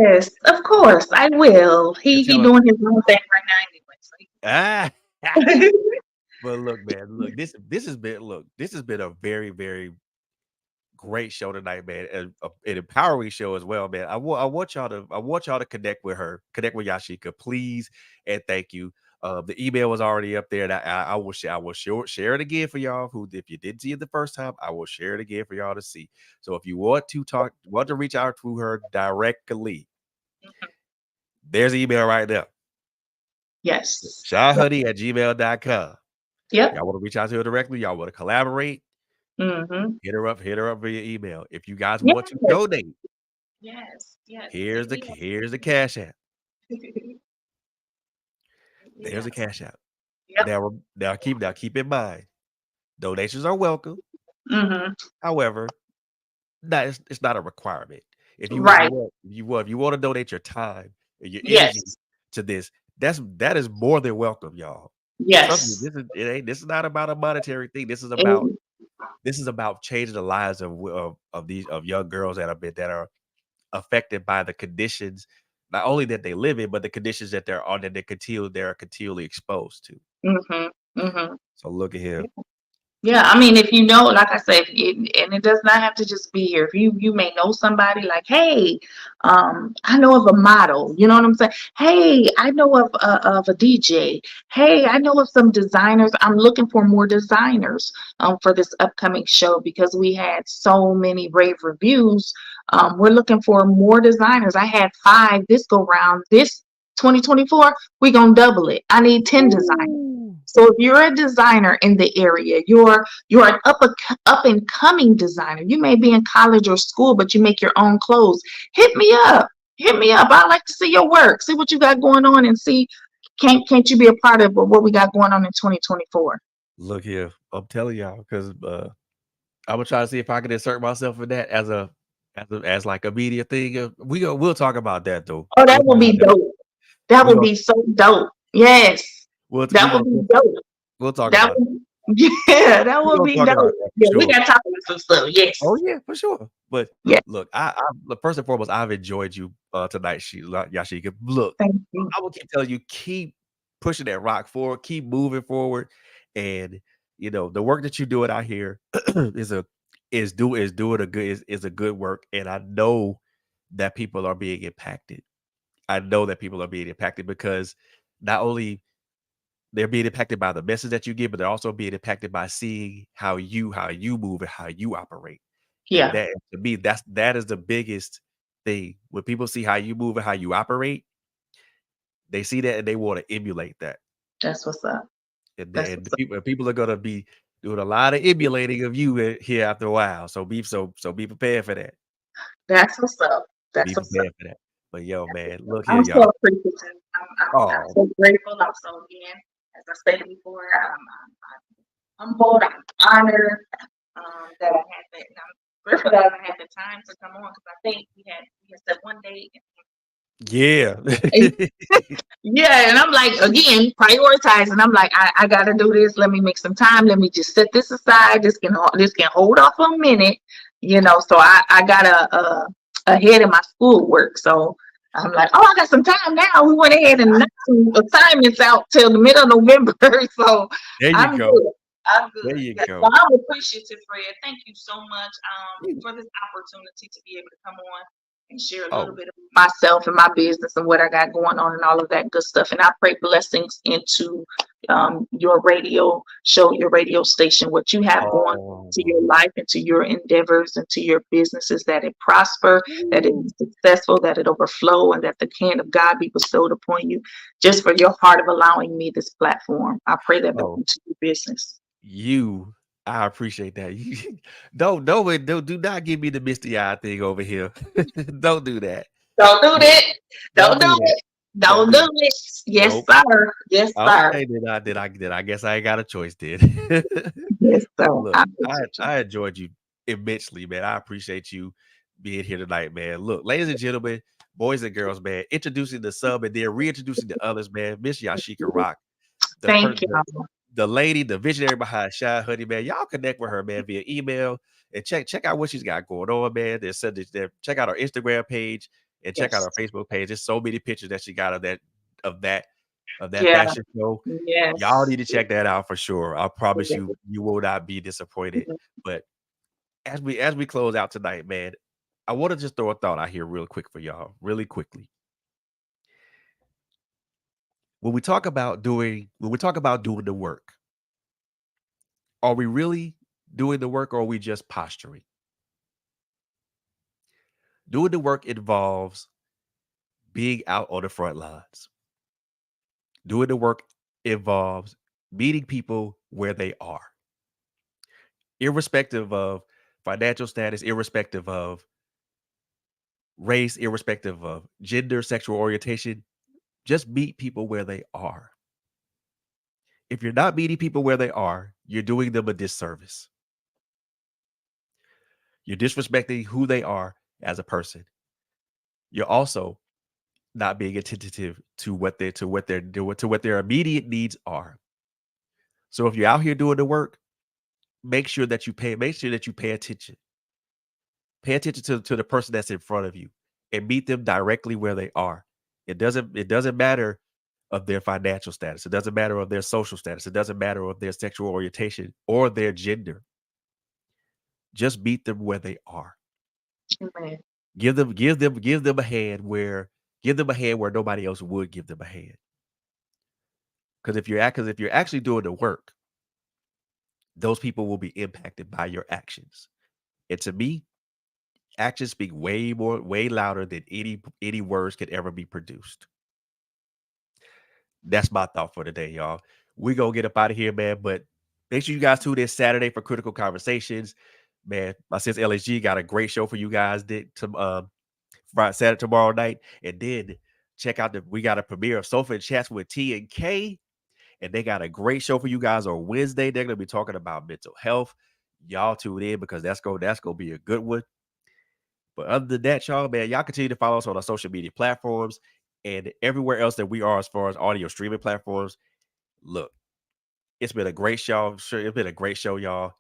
yes. Of course, I will. And He tell him, doing his own thing right now anyway. ah. So But look, man, look, this has been a very, very great show tonight, man, and an empowering show as well, man. I want y'all to connect with her, connect with Yachika, please, and thank you. The email was already up there, and I will share it again for y'all. Who, if you didn't see it the first time, I will share it again for y'all to see. So if you want to reach out to her directly, there's the email right there. yes, yep, ShineHunni@gmail.com. yep. Y'all want to reach out to her directly? Y'all want to collaborate? Mm-hmm. Hit her up via email. If you guys Yes, want to donate, yes. here's the cash app. There's the Yes. cash app. Yep. Now keep in mind, donations are welcome. Mm-hmm. However, it's not a requirement. Right. If you want to donate your time and your energy Yes. to this, that is more than welcome, y'all. Trust me, Yes. this is not about a monetary thing. And This is about changing the lives of these of young girls that are affected by the conditions not only that they live in, but the conditions that they're on that they're continually exposed to. Mhm. Mhm. So look at here. Yeah, I mean, if you know, like I said, and it does not have to just be here. If you may know somebody like, hey, I know of a model. You know what I'm saying? Hey, I know of a DJ. Hey, I know of some designers. I'm looking for more designers for this upcoming show because we had so many rave reviews. We're looking for more designers. I had 5 this go round. This 2024, we're gonna double it. I need 10 designers. Ooh. So if you're a designer in the area, you're an up and coming designer. You may be in college or school, but you make your own clothes. Hit me up. Hit me up. I'd like to see your work. See what you got going on, and see can't you be a part of what we got going on in 2024? Look here. I'm telling y'all because I'm gonna try to see if I can insert myself in that as like a media thing. We'll talk about that though. Oh, We'll that talk would about be that. dope. That We would gonna be so dope. Yes, we that would gonna be dope. we'll talk That about would, yeah, that we would gonna be talk about dope. that for Yeah, we sure. got to talk about some stuff. Oh Yes, yeah, for sure. But yes. look, look, first and foremost, I've enjoyed you tonight, Yashika. Look, Thank you. I will keep telling you, keep pushing that rock forward, keep moving forward, and the work that you're doing out here is a is doing a good is a good work, and I know that people are being impacted. I know that people are being impacted because not only they're being impacted by the message that you give, but they're also being impacted by seeing how you move and how you operate. And Yeah, that to me, that is the biggest thing. When people see how you move and how you operate, they see that and they want to emulate that. that's what's up. And That's then what's the up. people are gonna be doing a lot of emulating of you here after a while. So be prepared for that. That's what's up. Be That's what's up. prepared for that. But yo, man, look here, I'm so y'all. appreciative. I'm Oh, so grateful. I'm so again, as I stated before, I'm humbled. I'm honored that I had that. And I'm grateful that I had the time to come on because I think we had said one day. yeah. And, yeah, and I'm like again prioritizing. I'm like I got to do this. Let me make some time. Let me just set this aside. This can hold off a minute. So I got ahead of my schoolwork. So I'm like, oh, I got some time now. We went ahead and knocked some assignments out till the middle of November. So There you I'm go. good. I'm good. There you Yeah. So go. I'm appreciative, Fred. Thank you so much for this opportunity to be able to come on and share a little Oh, bit of myself and my business and what I got going on and all of that good stuff. And I pray blessings into your radio show, your radio station, what you have going to your oh. life and to your endeavors and to your businesses, that it prosper, that it Ooh. is successful, that it overflow, and that the hand of God be bestowed upon you just for your heart of allowing me this platform. I pray that Oh, into your business. you. I appreciate that. You do not give me the misty eye thing over here. Don't do that. Don't do that. Don't Don't do do that. it. Don't Don't do do that. it. Yes, Nope. sir. Yes, sir. Okay, then I guess I ain't got a choice then. Yes, sir. Look, I I appreciate you. I enjoyed you immensely, man. I appreciate you being here tonight, man. Look, ladies and gentlemen, boys and girls, man, introducing the sub and then reintroducing the others, man. Miss Yachika Rock, the per Thank you. the lady, the visionary behind Shine Honey, man. Y'all connect with her, man, via email and check out what she's got going on, man. Check out her Instagram page and check out Yes. her Facebook page. There's so many pictures that she got of that of that Yeah. fashion show. Y'all Yes. need to check that out for sure. I promise you will not be disappointed. But as we close out tonight, man, I want to just throw a thought out here real quick for y'all, really quickly. When we talk about doing the work, are we really doing the work or are we just posturing? Doing the work involves being out on the front lines. Doing the work involves meeting people where they are, irrespective of financial status, irrespective of race, irrespective of gender, sexual orientation. Just meet people where they are. If you're not meeting people where they are, you're doing them a disservice. You're disrespecting who they are as a person. You're also not being attentive to what they're doing, to what their immediate needs are. So if you're out here doing the work, make sure that you pay attention. Pay attention to the person that's in front of you and meet them directly where they are. It doesn't matter of their financial status. It doesn't matter of their social status. It doesn't matter of their sexual orientation or their gender. Just meet them where they are. Amen. Give them a hand where nobody else would give them a hand. Because if you're actually doing the work, those people will be impacted by your actions. And to me, actions speak way louder than any words could ever be produced. That's my thought for today, y'all. We gonna get up out of here, man. But make sure you guys tune in Saturday for Critical Conversations. Man, my sis LSG got a great show for you guys Friday, Saturday, tomorrow night. And then check out we got a premiere of Sofa and Chats with T and K. And they got a great show for you guys on Wednesday. They're gonna be talking about mental health. Y'all tune in because that's gonna be a good one. But other than that, y'all, man, y'all continue to follow us on our social media platforms and everywhere else that we are as far as audio streaming platforms. Look, it's been a great show. Sure, it's been a great show, y'all.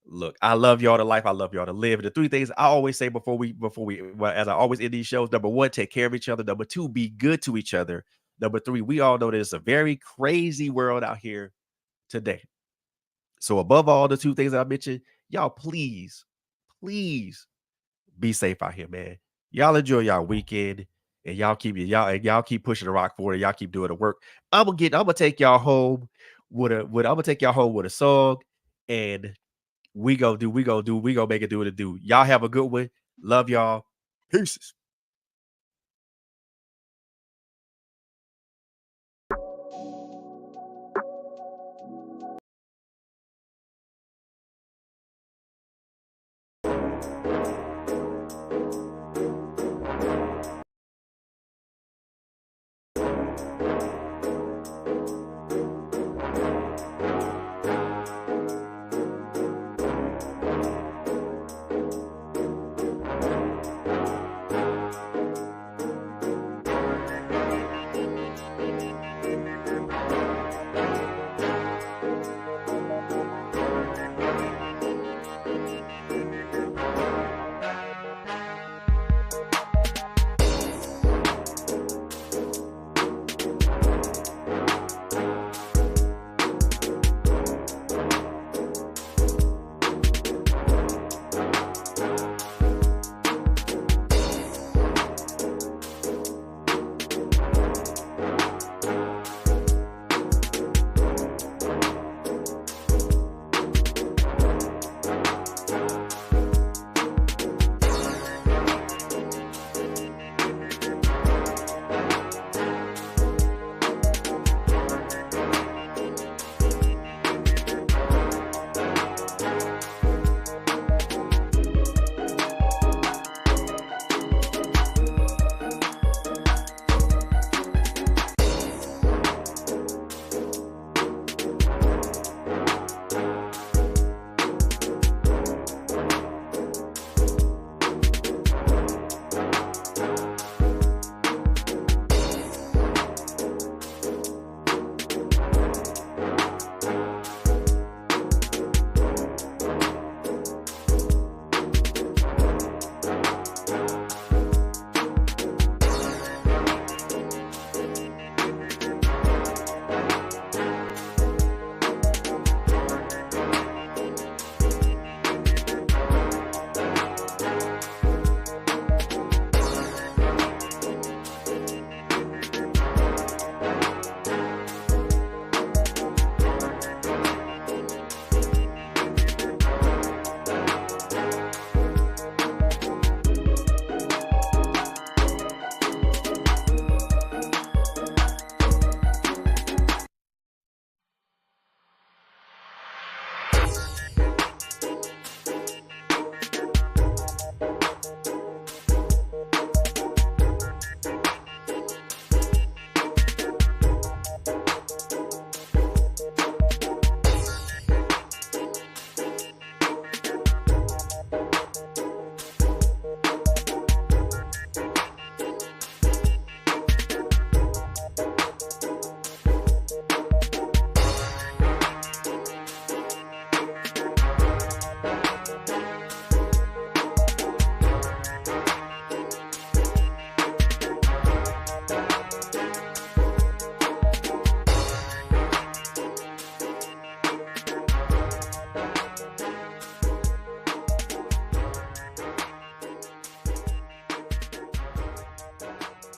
Look, I love y'all to life. I love y'all to live. And the three things I always say before we, well, as I always end these shows: number one, take care of each other. Number two, be good to each other. Number three, we all know there's a very crazy world out here today. So above all the two things that I mentioned, y'all please be safe out here, man. Y'all enjoy y'all weekend, and y'all keep pushing the rock forward. And y'all keep doing the work. I'm gonna take y'all home with a song, and we gonna make it do what it do. Y'all have a good one. Love y'all. Peace.